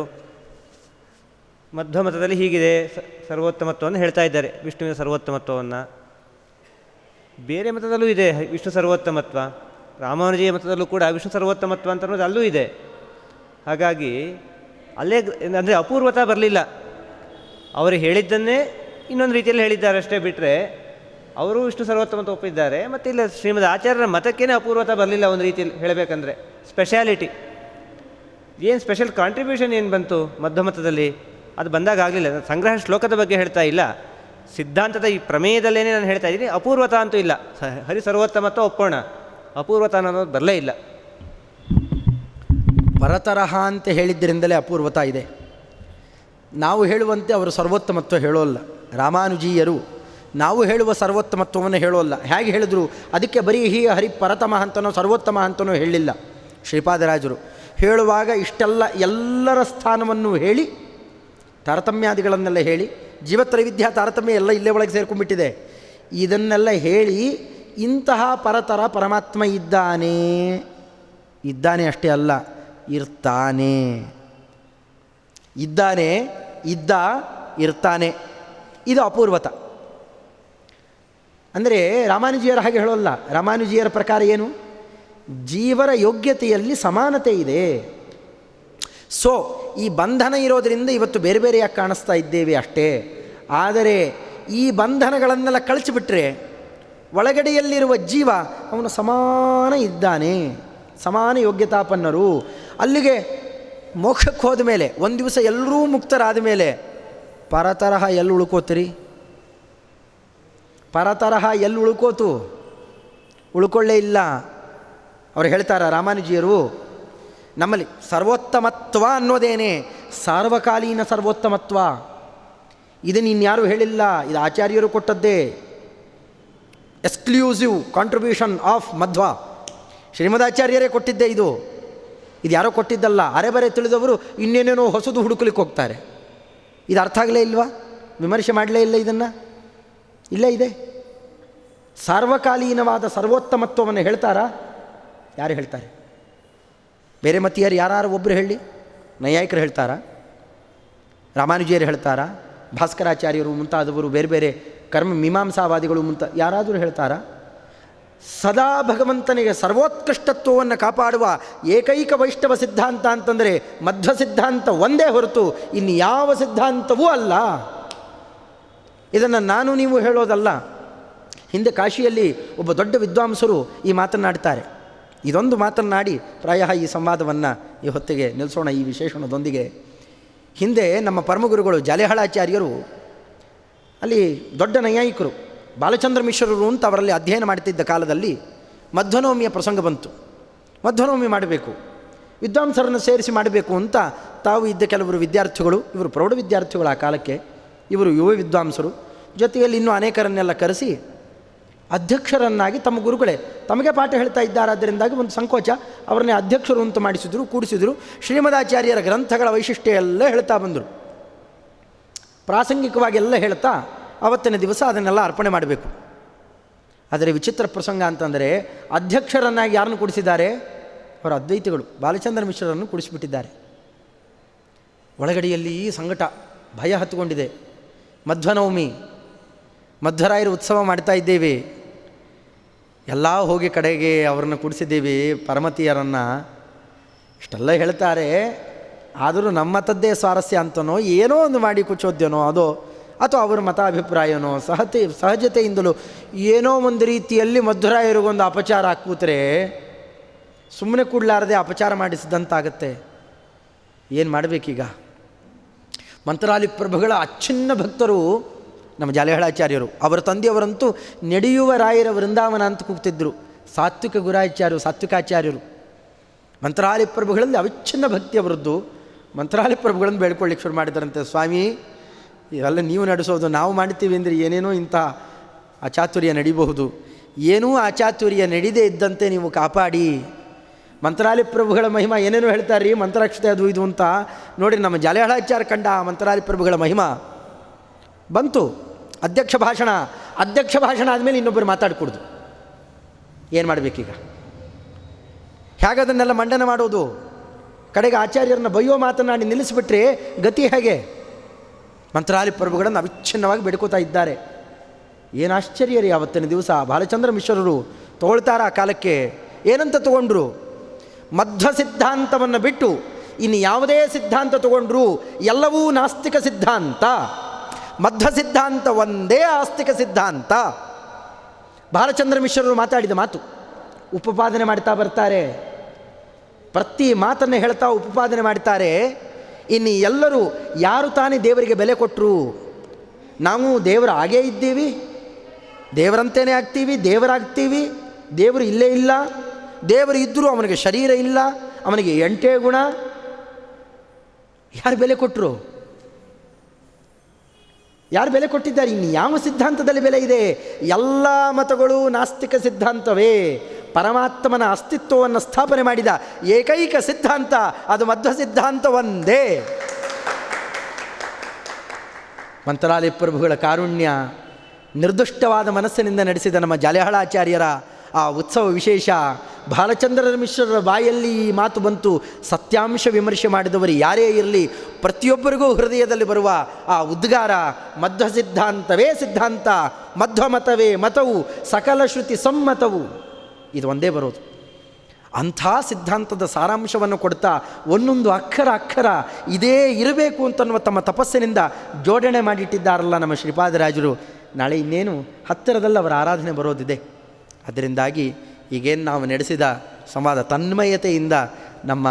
ಮಧ್ವಮತದಲ್ಲಿ ಹೀಗಿದೆ ಸರ್ವೋತ್ತಮತ್ವವನ್ನು ಹೇಳ್ತಾ ಇದ್ದಾರೆ, ವಿಷ್ಣುವಿನ ಸರ್ವೋತ್ತಮತ್ವವನ್ನು. ಬೇರೆ ಮತದಲ್ಲೂ ಇದೆ ವಿಷ್ಣು ಸರ್ವೋತ್ತಮತ್ವ. ರಾಮಾನುಜೀಯ ಮತದಲ್ಲೂ ಕೂಡ ವಿಷ್ಣು ಸರ್ವೋತ್ತಮತ್ವ ಅಂತ ಅನ್ನೋದು ಅಲ್ಲೂ ಇದೆ. ಹಾಗಾಗಿ ಅಲ್ಲೇ ಅಂದರೆ ಅಪೂರ್ವತ ಬರಲಿಲ್ಲ. ಅವರು ಹೇಳಿದ್ದನ್ನೇ ಇನ್ನೊಂದು ರೀತಿಯಲ್ಲಿ ಹೇಳಿದ್ದಾರೆ ಅಷ್ಟೇ ಬಿಟ್ಟರೆ ಅವರು ವಿಷ್ಣು ಸರ್ವೋತ್ತಮತ್ವ ಒಪ್ಪಿದ್ದಾರೆ. ಮತ್ತು ಇಲ್ಲ ಶ್ರೀಮದ್ ಆಚಾರ್ಯರ ಮತಕ್ಕೇನೆ ಅಪೂರ್ವತ ಬರಲಿಲ್ಲ. ಒಂದು ರೀತಿಯಲ್ಲಿ ಹೇಳಬೇಕಂದ್ರೆ ಸ್ಪೆಷಾಲಿಟಿ ಏನು, ಸ್ಪೆಷಲ್ ಕಾಂಟ್ರಿಬ್ಯೂಷನ್ ಏನು ಬಂತು ಮಧ್ವಮತದಲ್ಲಿ, ಅದು ಬಂದಾಗ ಆಗಲಿಲ್ಲ. ಸಂಗ್ರಹ ಶ್ಲೋಕದ ಬಗ್ಗೆ ಹೇಳ್ತಾ ಇಲ್ಲ, ಸಿದ್ಧಾಂತದ ಈ ಪ್ರಮೇಯದಲ್ಲೇ ನಾನು ಹೇಳ್ತಾ ಇದ್ದೀನಿ. ಅಪೂರ್ವತ ಅಂತೂ ಇಲ್ಲ. ಹರಿ ಸರ್ವೋತ್ತಮತ್ವ ಒಪ್ಪೋಣ, ಅಪೂರ್ವತ ಅನ್ನೋದು ಬರಲೇ ಇಲ್ಲ. ಪರತರಹ ಅಂತ ಹೇಳಿದ್ದರಿಂದಲೇ ಅಪೂರ್ವತ ಇದೆ. ನಾವು ಹೇಳುವಂತೆ ಅವರು ಸರ್ವೋತ್ತಮತ್ವ ಹೇಳೋಲ್ಲ. ರಾಮಾನುಜೀಯರು ನಾವು ಹೇಳುವ ಸರ್ವೋತ್ತಮತ್ವವನ್ನು ಹೇಳೋಲ್ಲ. ಹೇಗೆ ಹೇಳಿದ್ರು? ಅದಕ್ಕೆ ಬರೀ ಹರಿ ಪರತಮ ಅಂತನೋ ಸರ್ವೋತ್ತಮ ಅಂತನೋ ಹೇಳಿಲ್ಲ ಶ್ರೀಪಾದರಾಜರು. ಹೇಳುವಾಗ ಇಷ್ಟೆಲ್ಲ ಎಲ್ಲರ ಸ್ಥಾನವನ್ನು ಹೇಳಿ, ತಾರತಮ್ಯಾದಿಗಳನ್ನೆಲ್ಲ ಹೇಳಿ, ಜೀವತ್ರೈವಿಧ್ಯ ತಾರತಮ್ಯ ಎಲ್ಲ ಇಲ್ಲೇ ಒಳಗೆ ಸೇರ್ಕೊಂಡ್ಬಿಟ್ಟಿದೆ. ಇದನ್ನೆಲ್ಲ ಹೇಳಿ ಇಂತಹ ಪರತರ ಪರಮಾತ್ಮ ಇದ್ದಾನೆ, ಇದ್ದಾನೆ ಅಷ್ಟೇ ಅಲ್ಲ, ಇರ್ತಾನೆ. ಇದ್ದಾನೆ, ಇದ್ದ, ಇರ್ತಾನೆ. ಇದು ಅಪೂರ್ವತ. ಅಂದರೆ ರಾಮಾನುಜಿಯರ ಹಾಗೆ ಹೇಳೋಲ್ಲ. ರಾಮಾನುಜಿಯರ ಪ್ರಕಾರ ಏನು? ಜೀವರ ಯೋಗ್ಯತೆಯಲ್ಲಿ ಸಮಾನತೆ ಇದೆ. ಸೊ ಈ ಬಂಧನ ಇರೋದರಿಂದ ಇವತ್ತು ಬೇರೆ ಬೇರೆಯಾಗಿ ಕಾಣಿಸ್ತಾ ಇದ್ದೇವೆ ಅಷ್ಟೇ. ಆದರೆ ಈ ಬಂಧನಗಳನ್ನೆಲ್ಲ ಕಳಚಿಬಿಟ್ರೆ ಒಳಗಡೆಯಲ್ಲಿರುವ ಜೀವ ಅವನು ಸಮಾನ ಇದ್ದಾನೆ, ಸಮಾನ ಯೋಗ್ಯತಾಪನ್ನರು. ಅಲ್ಲಿಗೆ ಮೋಕ್ಷಕ್ಕೆ ಹೋದ ಮೇಲೆ ಒಂದು ದಿವಸ ಎಲ್ಲರೂ ಮುಕ್ತರಾದ ಮೇಲೆ ಪರತರಹ ಎಲ್ಲಿ ಉಳ್ಕೋತೀರಿ? ಪರತರಹ ಎಲ್ಲಿ ಉಳ್ಕೋತು? ಉಳ್ಕೊಳ್ಳೇ ಇಲ್ಲ. ಅವ್ರು ಹೇಳ್ತಾರ ರಾಮಾನುಜಿಯರು, ನಮ್ಮಲ್ಲಿ ಸರ್ವೋತ್ತಮತ್ವ ಅನ್ನೋದೇನೆ ಸಾರ್ವಕಾಲೀನ ಸರ್ವೋತ್ತಮತ್ವ. ಇದನ್ನು ಇನ್ಯಾರೂ ಹೇಳಿಲ್ಲ, ಇದು ಆಚಾರ್ಯರು ಕೊಟ್ಟದ್ದೇ. ಎಕ್ಸ್ಕ್ಲೂಸಿವ್ ಕಾಂಟ್ರಿಬ್ಯೂಷನ್ ಆಫ್ ಮಧ್ವ, ಶ್ರೀಮದಾಚಾರ್ಯರೇ ಕೊಟ್ಟಿದ್ದೇ ಇದು. ಇದು ಯಾರೋ ಕೊಟ್ಟಿದ್ದಲ್ಲ. ಅರೆಬರೆ ತಿಳಿದವರು ಇನ್ನೇನೇನೋ ಹೊಸದು ಹುಡುಕಲಿಕ್ಕೆ ಹೋಗ್ತಾರೆ. ಇದು ಅರ್ಥ ಆಗಲೇ ಇಲ್ವಾ? ವಿಮರ್ಶೆ ಮಾಡಲೇ ಇಲ್ಲ ಇದನ್ನು? ಇಲ್ಲೇ ಇದೆ. ಸಾರ್ವಕಾಲೀನವಾದ ಸರ್ವೋತ್ತಮತ್ವವನ್ನು ಹೇಳ್ತಾರಾ? ಯಾರು ಹೇಳ್ತಾರೆ? ಬೇರೆ ಮತೀಯರು ಯಾರು ಒಬ್ಬರು ಹೇಳಿ? ನೈಯಾಯಿಕರು ಹೇಳ್ತಾರಾ? ರಾಮಾನುಜಿಯರು ಹೇಳ್ತಾರಾ? ಭಾಸ್ಕರಾಚಾರ್ಯರು ಮುಂತಾದವರು, ಬೇರೆ ಬೇರೆ ಕರ್ಮ ಮೀಮಾಂಸಾವಾದಿಗಳು ಯಾರಾದರೂ ಹೇಳ್ತಾರಾ? ಸದಾ ಭಗವಂತನಿಗೆ ಸರ್ವೋತ್ಕೃಷ್ಟತ್ವವನ್ನು ಕಾಪಾಡುವ ಏಕೈಕ ವೈಷ್ಣವ ಸಿದ್ಧಾಂತ ಅಂತಂದರೆ ಮಧ್ವ ಸಿದ್ಧಾಂತ ಒಂದೇ ಹೊರತು ಇನ್ನು ಯಾವ ಸಿದ್ಧಾಂತವೂ ಅಲ್ಲ. ಇದನ್ನು ನಾನು ನೀವು ಹೇಳೋದಲ್ಲ. ಹಿಂದೆ ಕಾಶಿಯಲ್ಲಿ ಒಬ್ಬ ದೊಡ್ಡ ವಿದ್ವಾಂಸರು ಈ ಮಾತನ್ನಾಡ್ತಾರೆ. ಇದೊಂದು ಮಾತನ್ನಾಡಿ ಪ್ರಾಯ ಈ ಸಂವಾದವನ್ನು ಈ ಹೊತ್ತಿಗೆ ನಿಲ್ಲಿಸೋಣ ಈ ವಿಶೇಷಣದೊಂದಿಗೆ. ಹಿಂದೆ ನಮ್ಮ ಪರಮಗುರುಗಳು ಜಾಲೆಹಾಳಾಚಾರ್ಯರು ಅಲ್ಲಿ ದೊಡ್ಡ ನೈಯಾಯಿಕರು, ಬಾಲಚಂದ್ರ ಮಿಶ್ರರು ಅಂತ ಅವರಲ್ಲಿ ಅಧ್ಯಯನ ಮಾಡ್ತಿದ್ದ ಕಾಲದಲ್ಲಿ ಮಧ್ವನವಮಿಯ ಪ್ರಸಂಗ ಬಂತು. ಮಧ್ವನವಮಿ ಮಾಡಬೇಕು, ವಿದ್ವಾಂಸರನ್ನು ಸೇರಿಸಿ ಮಾಡಬೇಕು ಅಂತ ತಾವು ಇದ್ದ ಕೆಲವರು ವಿದ್ಯಾರ್ಥಿಗಳು, ಇವರು ಪ್ರೌಢ ವಿದ್ಯಾರ್ಥಿಗಳು ಆ ಕಾಲಕ್ಕೆ, ಇವರು ಯುವ ವಿದ್ವಾಂಸರು, ಜೊತೆಯಲ್ಲಿ ಇನ್ನೂ ಅನೇಕರನ್ನೆಲ್ಲ ಕರೆಸಿ ಅಧ್ಯಕ್ಷರನ್ನಾಗಿ ತಮ್ಮ ಗುರುಗಳೇ ತಮಗೆ ಪಾಠ ಹೇಳ್ತಾ ಇದ್ದಾರಾದ್ದರಿಂದಾಗಿ ಒಂದು ಸಂಕೋಚ, ಅವರನ್ನೇ ಅಧ್ಯಕ್ಷರು ಅಂತ ಮಾಡಿಸಿದರು, ಕೂಡಿಸಿದರು. ಶ್ರೀಮದಾಚಾರ್ಯರ ಗ್ರಂಥಗಳ ವೈಶಿಷ್ಟ್ಯ ಎಲ್ಲ ಹೇಳ್ತಾ ಬಂದರು. ಪ್ರಾಸಂಗಿಕವಾಗಿ ಎಲ್ಲ ಹೇಳ್ತಾ ಆವತ್ತಿನ ದಿವಸ ಅದನ್ನೆಲ್ಲ ಅರ್ಪಣೆ ಮಾಡಬೇಕು. ಆದರೆ ವಿಚಿತ್ರ ಪ್ರಸಂಗ ಅಂತಂದರೆ ಅಧ್ಯಕ್ಷರನ್ನಾಗಿ ಯಾರನ್ನು ಕೂಡಿಸಿದ್ದಾರೆ? ಅವರ ಅದ್ವೈತಿಗಳು ಬಾಲಚಂದ್ರ ಮಿಶ್ರರನ್ನು ಕೂಡಿಸಿಬಿಟ್ಟಿದ್ದಾರೆ. ಒಳಗಡೆಯಲ್ಲಿ ಸಂಕಟ, ಭಯ ಹತ್ತುಕೊಂಡಿದೆ. ಮಧ್ವನವಮಿ, ಮಧ್ವರಾಯರ ಉತ್ಸವ ಮಾಡ್ತಾ ಇದ್ದೇವೆ, ಎಲ್ಲ ಹೋಗಿ ಕಡೆಗೆ ಅವ್ರನ್ನ ಕೂಡಿಸಿದ್ದೇವೆ ಪರಮತಿಯರನ್ನು. ಇಷ್ಟೆಲ್ಲ ಹೇಳ್ತಾರೆ, ಆದರೂ ನಮ್ಮ ಮತದ್ದೇ ಸ್ವಾರಸ್ಯ ಅಂತನೋ ಏನೋ ಒಂದು ಮಾಡಿ ಕುಚ್ಚೋದ್ಯನೋ ಅದೋ, ಅಥವಾ ಅವರ ಮತಾಭಿಪ್ರಾಯನೋ ಸಹಜತೆಯಿಂದಲೂ ಏನೋ ಒಂದು ರೀತಿಯಲ್ಲಿ ಮಧ್ವರಾಯರಿಗೊಂದು ಅಪಚಾರ ಕೂತರೆ ಸುಮ್ಮನೆ ಕೂಡಲಾರದೆ ಅಪಚಾರ ಮಾಡಿಸಿದಂತಾಗತ್ತೆ. ಏನು ಮಾಡಬೇಕೀಗ? ಮಂತ್ರಾಲಿ ಪ್ರಭುಗಳ ಅಚ್ಛಿನ್ನ ಭಕ್ತರು ನಮ್ಮ ಜಾಲೆಹಾಳಾಚಾರ್ಯರು. ಅವರ ತಂದೆಯವರಂತೂ ನಡೆಯುವ ರಾಯರ ವೃಂದಾವನ ಅಂತ ಕೂಗ್ತಿದ್ರು. ಸಾತ್ವಿಕ ಗುರಾಚಾರ್ಯರು, ಸಾತ್ವಿಕಾಚಾರ್ಯರು. ಮಂತ್ರಾಲಿ ಪ್ರಭುಗಳಲ್ಲಿ ಅವಿಚ್ಛಿನ್ನ ಭಕ್ತಿ ಅವರದ್ದು. ಮಂತ್ರಾಲಿ ಪ್ರಭುಗಳನ್ನು ಬೇಡ್ಕೊಳ್ಳಿಕ್ಕೆ ಶುರು ಮಾಡಿದಾರಂತೆ, ಸ್ವಾಮಿ ಇವೆಲ್ಲ ನೀವು ನಡೆಸೋದು, ನಾವು ಮಾಡ್ತೀವಿ ಅಂದರೆ ಏನೇನೋ ಇಂಥ ಅಚಾತುರ್ಯ ನಡಿಬಹುದು, ಏನೂ ಅಚಾತುರ್ಯ ನಡೀದೇ ಇದ್ದಂತೆ ನೀವು ಕಾಪಾಡಿ. ಮಂತ್ರಾಲಿ ಪ್ರಭುಗಳ ಮಹಿಮಾ ಏನೇನೋ ಹೇಳ್ತಾರೆ ರೀ, ಮಂತ್ರಾಕ್ಷತೆ ಅದು ಇದು ಅಂತ. ನೋಡಿ ನಮ್ಮ ಜಾಲೆಹಾಳಾಚಾರ್ಯ ಕಂಡ ಆ ಮಂತ್ರಾಲಿ ಪ್ರಭುಗಳ ಮಹಿಮಾ ಬಂತು. ಅಧ್ಯಕ್ಷ ಭಾಷಣ ಆದಮೇಲೆ ಇನ್ನೊಬ್ಬರು ಮಾತಾಡ್ಕೊಡ್ದು. ಏನು ಮಾಡಬೇಕೀಗ? ಹೇಗದನ್ನೆಲ್ಲ ಮಂಡನೆ ಮಾಡೋದು? ಕಡೆಗೆ ಆಚಾರ್ಯರನ್ನ ಬಯ್ಯೋ ಮಾತನಾಡಿ ನಿಲ್ಲಿಸಿಬಿಟ್ರೆ ಗತಿ ಹೇಗೆ? ಮಂತ್ರಾಲಿ ಪ್ರಭುಗಳನ್ನು ಅವಿಚ್ಛಿನ್ನವಾಗಿ ಬೇಡ್ಕೋತಾ ಇದ್ದಾರೆ. ಏನು ಆಶ್ಚರ್ಯ ರೀ! ಆವತ್ತಿನ ದಿವಸ ಬಾಲಚಂದ್ರ ಮಿಶ್ರರು ತಗೊಳ್ತಾರ ಆ ಕಾಲಕ್ಕೆ. ಏನಂತ ತಗೊಂಡ್ರು? ಮಧ್ವ ಸಿದ್ಧಾಂತವನ್ನು ಬಿಟ್ಟು ಇನ್ನು ಯಾವುದೇ ಸಿದ್ಧಾಂತ ತಗೊಂಡ್ರು ಎಲ್ಲವೂ ನಾಸ್ತಿಕ ಸಿದ್ಧಾಂತ. ಮಧ್ವ ಸಿದ್ಧಾಂತ ಒಂದೇ ಆಸ್ತಿಕ ಸಿದ್ಧಾಂತ. ಬಾಲಚಂದ್ರ ಮಿಶ್ರರು ಮಾತಾಡಿದ ಮಾತು ಉಪಪಾದನೆ ಮಾಡ್ತಾ ಬರ್ತಾರೆ. ಪ್ರತಿ ಮಾತನ್ನು ಹೇಳ್ತಾ ಉಪಪಾದನೆ ಮಾಡ್ತಾರೆ. ಇನ್ನು ಎಲ್ಲರೂ ಯಾರು ತಾನೇ ದೇವರಿಗೆ ಬೆಲೆ ಕೊಟ್ಟರು? ನಾವು ದೇವರ ಹಾಗೇ ಇದ್ದೀವಿ, ದೇವರಂತೇನೆ ಆಗ್ತೀವಿ, ದೇವರಾಗ್ತೀವಿ. ದೇವರು ಇಲ್ಲೇ ಇಲ್ಲ, ದೇವರು ಇದ್ದರೂ ಅವನಿಗೆ ಶರೀರ ಇಲ್ಲ, ಅವನಿಗೆ 8 ಗುಣ. ಯಾರು ಬೆಲೆ ಕೊಟ್ಟರು? ಯಾರು ಬೆಲೆ ಕೊಟ್ಟಿದ್ದಾರೆ? ಇನ್ನು ಯಾವ ಸಿದ್ಧಾಂತದಲ್ಲಿ ಬೆಲೆ ಇದೆ? ಎಲ್ಲ ಮತಗಳು ನಾಸ್ತಿಕ ಸಿದ್ಧಾಂತವೇ. ಪರಮಾತ್ಮನ ಅಸ್ತಿತ್ವವನ್ನು ಸ್ಥಾಪನೆ ಮಾಡಿದ ಏಕೈಕ ಸಿದ್ಧಾಂತ ಅದು ಮಧ್ವ ಸಿದ್ಧಾಂತ ಒಂದೇ. ಮಂತ್ರಾಲಯ ಪ್ರಭುಗಳ ಕಾರುಣ್ಯ, ನಿರ್ದುಷ್ಟವಾದ ಮನಸ್ಸಿನಿಂದ ನಡೆಸಿದ ನಮ್ಮ ಜಾಲಿಹಾಳಾಚಾರ್ಯರ ಆ ಉತ್ಸವ ವಿಶೇಷ. ಬಾಲಚಂದ್ರ ಮಿಶ್ರರ ಬಾಯಲ್ಲಿ ಈ ಮಾತು ಬಂತು. ಸತ್ಯಾಂಶ ವಿಮರ್ಶೆ ಮಾಡಿದವರು ಯಾರೇ ಇರಲಿ, ಪ್ರತಿಯೊಬ್ಬರಿಗೂ ಹೃದಯದಲ್ಲಿ ಬರುವ ಆ ಉದ್ಗಾರ ಮಧ್ವ ಸಿದ್ಧಾಂತವೇ ಸಿದ್ಧಾಂತ, ಮಧ್ವ ಮತವೇ ಮತವು, ಸಕಲ ಶ್ರುತಿ ಸಮ್ಮತವು. ಇದು ಒಂದೇ ಬರೋದು. ಅಂಥ ಸಿದ್ಧಾಂತದ ಸಾರಾಂಶವನ್ನು ಕೊಡ್ತಾ ಒಂದೊಂದು ಅಕ್ಷರ ಇದೇ ಇರಬೇಕು ಅಂತನ್ನುವ ತಮ್ಮ ತಪಸ್ಸಿನಿಂದ ಜೋಡಣೆ ಮಾಡಿಟ್ಟಿದ್ದಾರಲ್ಲ ನಮ್ಮ ಶ್ರೀಪಾದರಾಜರು. ನಾಳೆ ಇನ್ನೇನು ಹತ್ತಿರದಲ್ಲಿ ಅವರ ಆರಾಧನೆ ಬರೋದಿದೆ. ಅದರಿಂದಾಗಿ ಈಗೇನು ನಾವು ನಡೆಸಿದ ಸಂವಾದ ತನ್ಮಯತೆಯಿಂದ ನಮ್ಮ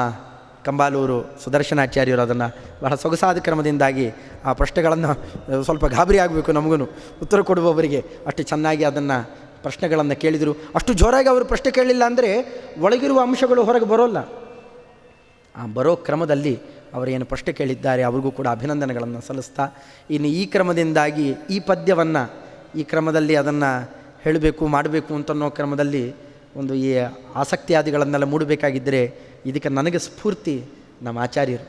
ಕಂಬಾಲೂರು ಸುದರ್ಶನಾಚಾರ್ಯರು ಅದನ್ನು ಬಹಳ ಸೊಗಸಾದ ಕ್ರಮದಿಂದಾಗಿ ಆ ಪ್ರಶ್ನೆಗಳನ್ನು ಸ್ವಲ್ಪ ಗಾಬರಿ ಆಗಬೇಕು ನಮಗೂ ಉತ್ತರ ಕೊಡುವವರಿಗೆ. ಅಷ್ಟು ಚೆನ್ನಾಗಿ ಅದನ್ನು ಪ್ರಶ್ನೆಗಳನ್ನು ಕೇಳಿದರು. ಅಷ್ಟು ಜೋರಾಗಿ ಅವರು ಪ್ರಶ್ನೆ ಕೇಳಲಿಲ್ಲ ಅಂದರೆ ಒಳಗಿರುವ ಅಂಶಗಳು ಹೊರಗೆ ಬರೋಲ್ಲ. ಆ ಬರೋ ಕ್ರಮದಲ್ಲಿ ಅವರೇನು ಪ್ರಶ್ನೆ ಕೇಳಿದ್ದಾರೆ ಅವ್ರಿಗೂ ಕೂಡ ಅಭಿನಂದನೆಗಳನ್ನು ಸಲ್ಲಿಸ್ತಾ, ಇನ್ನು ಈ ಕ್ರಮದಿಂದಾಗಿ ಈ ಪದ್ಯವನ್ನು ಈ ಕ್ರಮದಲ್ಲಿ ಅದನ್ನು ಹೇಳಬೇಕು ಮಾಡಬೇಕು ಅಂತನ್ನೋ ಕ್ರಮದಲ್ಲಿ ಒಂದು ಈ ಆಸಕ್ತಿಯಾದಿಗಳನ್ನೆಲ್ಲ ಮೂಡಬೇಕಾಗಿದ್ದರೆ ಇದಕ್ಕೆ ನನಗೆ ಸ್ಫೂರ್ತಿ ನಮ್ಮ ಆಚಾರ್ಯರು.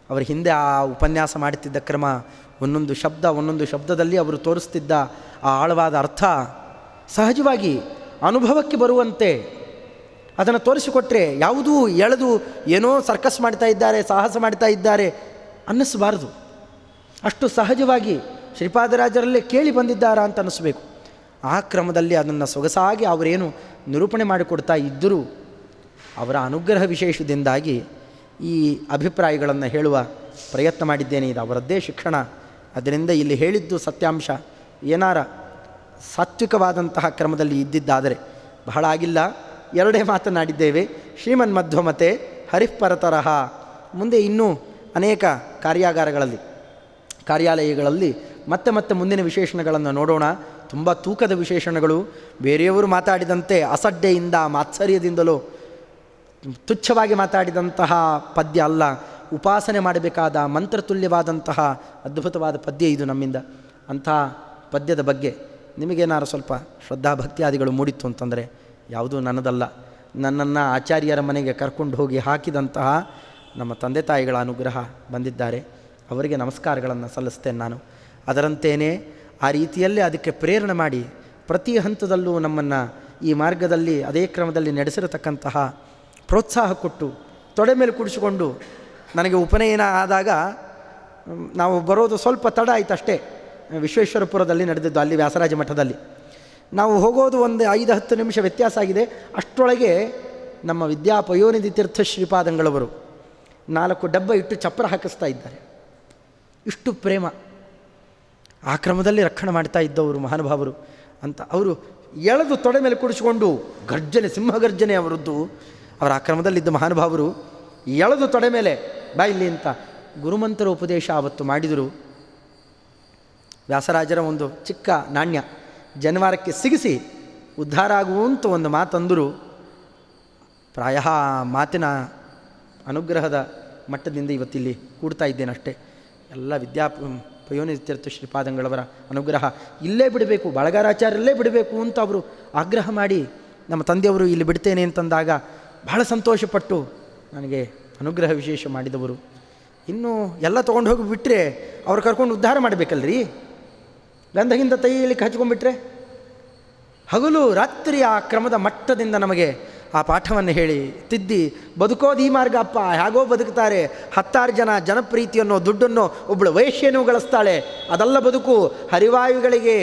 ಅವರ ಹಿಂದೆ ಆ ಉಪನ್ಯಾಸ ಮಾಡುತ್ತಿದ್ದ ಕ್ರಮ, ಒಂದೊಂದು ಶಬ್ದದಲ್ಲಿ ಅವರು ತೋರಿಸ್ತಿದ್ದ ಆ ಆಳವಾದ ಅರ್ಥ ಸಹಜವಾಗಿ ಅನುಭವಕ್ಕೆ ಬರುವಂತೆ ಅದನ್ನು ತೋರಿಸಿಕೊಟ್ರೆ ಯಾವುದೂ ಎಳೆದು ಏನೋ ಸರ್ಕಸ್ ಮಾಡ್ತಾ ಇದ್ದಾರೆ, ಸಾಹಸ ಮಾಡ್ತಾ ಇದ್ದಾರೆ ಅನ್ನಿಸಬಾರದು. ಅಷ್ಟು ಸಹಜವಾಗಿ ಶ್ರೀಪಾದರಾಜರಲ್ಲೇ ಕೇಳಿ ಬಂದಿದ್ದಾರಾ ಅಂತ ಅನ್ನಿಸ್ಬೇಕು. ಆ ಕ್ರಮದಲ್ಲಿ ಅದನ್ನು ಸೊಗಸಾಗಿ ಅವರೇನು ನಿರೂಪಣೆ ಮಾಡಿಕೊಡ್ತಾ ಇದ್ದರೂ ಅವರ ಅನುಗ್ರಹ ವಿಶೇಷದಿಂದಾಗಿ ಈ ಅಭಿಪ್ರಾಯಗಳನ್ನು ಹೇಳುವ ಪ್ರಯತ್ನ ಮಾಡಿದ್ದೇನೆ. ಇದು ಅವರದ್ದೇ ಶಿಕ್ಷಣ. ಅದರಿಂದ ಇಲ್ಲಿ ಹೇಳಿದ್ದು ಸತ್ಯಾಂಶ ಏನಾರ ಸಾತ್ವಿಕವಾದಂತಹ ಕ್ರಮದಲ್ಲಿ ಇದ್ದಿದ್ದಾದರೆ ಬಹಳ ಆಗಿಲ್ಲ. ಎರಡೇ ಮಾತನಾಡಿದ್ದೇವೆ. ಶ್ರೀಮನ್ಮಧ್ವಮತೆ ಹರಿಃಪರತರಹ. ಮುಂದೆ ಇನ್ನೂ ಅನೇಕ ಕಾರ್ಯಾಲಯಗಳಲ್ಲಿ ಮತ್ತೆ ಮುಂದಿನ ವಿಶೇಷಣಗಳನ್ನು ನೋಡೋಣ. ತುಂಬ ತೂಕದ ವಿಶೇಷಣಗಳು. ಬೇರೆಯವರು ಮಾತಾಡಿದಂತೆ ಅಸಡ್ಡೆಯಿಂದ ಮಾತ್ಸರ್ಯದಿಂದಲೋ ತುಚ್ಛವಾಗಿ ಮಾತಾಡಿದಂತಹ ಪದ್ಯ ಅಲ್ಲ. ಉಪಾಸನೆ ಮಾಡಬೇಕಾದ ಮಂತ್ರತುಲ್ಯವಾದಂತಹ ಅದ್ಭುತವಾದ ಪದ್ಯ ಇದು ನಮ್ಮಿಂದ. ಅಂಥ ಪದ್ಯದ ಬಗ್ಗೆ ನಿಮಗೇನಾರು ಸ್ವಲ್ಪ ಶ್ರದ್ಧಾಭಕ್ತಿಯಾದಿಗಳು ಮೂಡಿತ್ತು ಅಂತಂದರೆ ಯಾವುದೂ ನನ್ನದಲ್ಲ. ನನ್ನನ್ನು ಆಚಾರ್ಯರ ಮನೆಗೆ ಕರ್ಕೊಂಡು ಹೋಗಿ ಹಾಕಿದಂತಹ ನಮ್ಮ ತಂದೆ ತಾಯಿಗಳ ಅನುಗ್ರಹ ಬಂದಿದ್ದಾರೆ. ಅವರಿಗೆ ನಮಸ್ಕಾರಗಳನ್ನು ಸಲ್ಲಿಸ್ತೇನೆ ನಾನು. ಅದರಂತೆಯೇ ಆ ರೀತಿಯಲ್ಲೇ ಅದಕ್ಕೆ ಪ್ರೇರಣೆ ಮಾಡಿ ಪ್ರತಿ ಹಂತದಲ್ಲೂ ನಮ್ಮನ್ನು ಈ ಮಾರ್ಗದಲ್ಲಿ ಅದೇ ಕ್ರಮದಲ್ಲಿ ನಡೆಸಿರತಕ್ಕಂತಹ ಪ್ರೋತ್ಸಾಹ ಕೊಟ್ಟು ತೊಡೆ ಮೇಲೆ ಕೂಡಿಸಿಕೊಂಡು ನನಗೆ ಉಪನಯನ ಆದಾಗ ನಾವು ಬರೋದು ಸ್ವಲ್ಪ ತಡ ಆಯಿತು ಅಷ್ಟೇ. ವಿಶ್ವೇಶ್ವರಪುರದಲ್ಲಿ ನಡೆದಿದ್ದು, ಅಲ್ಲಿ ವ್ಯಾಸರಾಜ ಮಠದಲ್ಲಿ. ನಾವು ಹೋಗೋದು ಒಂದು 5-10 ನಿಮಿಷ ವ್ಯತ್ಯಾಸ ಆಗಿದೆ. ಅಷ್ಟರೊಳಗೆ ನಮ್ಮ ವಿದ್ಯಾಪಯೋನಿಧಿ ತೀರ್ಥ ಶ್ರೀಪಾದಂಗಳವರು 4 ಡಬ್ಬ ಇಟ್ಟು ಚಪ್ಪರ ಹಾಕಿಸ್ತಾ ಇದ್ದಾರೆ. ಇಷ್ಟು ಪ್ರೇಮ ಆ ಕ್ರಮದಲ್ಲಿ ರಕ್ಷಣೆ ಮಾಡ್ತಾ ಇದ್ದವರು ಮಹಾನುಭಾವರು ಅಂತ. ಅವರು ಎಳೆದು ತೊಡೆ ಮೇಲೆ ಕೂಡಿಸಿಕೊಂಡು ಗರ್ಜನೆ, ಸಿಂಹಗರ್ಜನೆ ಅವರದ್ದು. ಅವರ ಆ ಕ್ರಮದಲ್ಲಿದ್ದ ಮಹಾನುಭಾವರು ಎಳೆದು ತೊಡೆ ಮೇಲೆ ಬಾ ಇಲ್ಲಿ ಅಂತ ಗುರುಮಂತ್ರ ಉಪದೇಶ ಆವತ್ತು ಮಾಡಿದರು. ವ್ಯಾಸರಾಜರ ಒಂದು ಚಿಕ್ಕ ನಾಣ್ಯ ಜನವಾರಕ್ಕೆ ಸಿಗಿಸಿ ಉದ್ಧಾರ ಆಗುವಂಥ ಒಂದು ಮಾತಂದರು. ಪ್ರಾಯ ಮಾತಿನ ಅನುಗ್ರಹದ ಮಟ್ಟದಿಂದ ಇವತ್ತಿಲ್ಲಿ ಕೂಡ್ತಾ ಇದ್ದೇನೆ ಅಷ್ಟೇ. ಎಲ್ಲ ಪಯೋನಿಧಿ ತೀರ್ಥ ಶ್ರೀಪಾದಂಗಳವರ ಅನುಗ್ರಹ ಇಲ್ಲೇ ಬಿಡಬೇಕು, ಬಳಗಾರಾಚಾರ್ಯಲ್ಲೇ ಬಿಡಬೇಕು ಅಂತ ಅವರು ಆಗ್ರಹ ಮಾಡಿ ನಮ್ಮ ತಂದೆಯವರು ಇಲ್ಲಿ ಬಿಡ್ತೇನೆ ಅಂತಂದಾಗ ಬಹಳ ಸಂತೋಷಪಟ್ಟು ನನಗೆ ಅನುಗ್ರಹ ವಿಶೇಷ ಮಾಡಿದವರು. ಇನ್ನು ಎಲ್ಲ ತೊಗೊಂಡು ಹೋಗಿ ಬಿಟ್ಟರೆ ಅವ್ರು ಕರ್ಕೊಂಡು ಉದ್ಧಾರ ಮಾಡಬೇಕಲ್ರಿ. ಗಂಧಗಿಂದ ತೈಲಿಕ್ಕೆ ಹಚ್ಕೊಂಡ್ಬಿಟ್ರೆ ಹಗಲು ರಾತ್ರಿ ಆ ಕ್ರಮದ ಮಟ್ಟದಿಂದ ನಮಗೆ ಆ ಪಾಠವನ್ನು ಹೇಳಿ ತಿದ್ದಿ ಬದುಕೋದು ಈ ಮಾರ್ಗ ಅಪ್ಪ, ಹೇಗೋ ಬದುಕ್ತಾರೆ. 10 ಜನ ಜನಪ್ರೀತಿಯನ್ನೋ ದುಡ್ಡನ್ನೋ ಒಬ್ಬಳು ವೈಶ್ಯನೂ ಗಳಿಸ್ತಾಳೆ, ಅದಲ್ಲ ಬದುಕು. ಹರಿವಾಯುಗಳಿಗೆ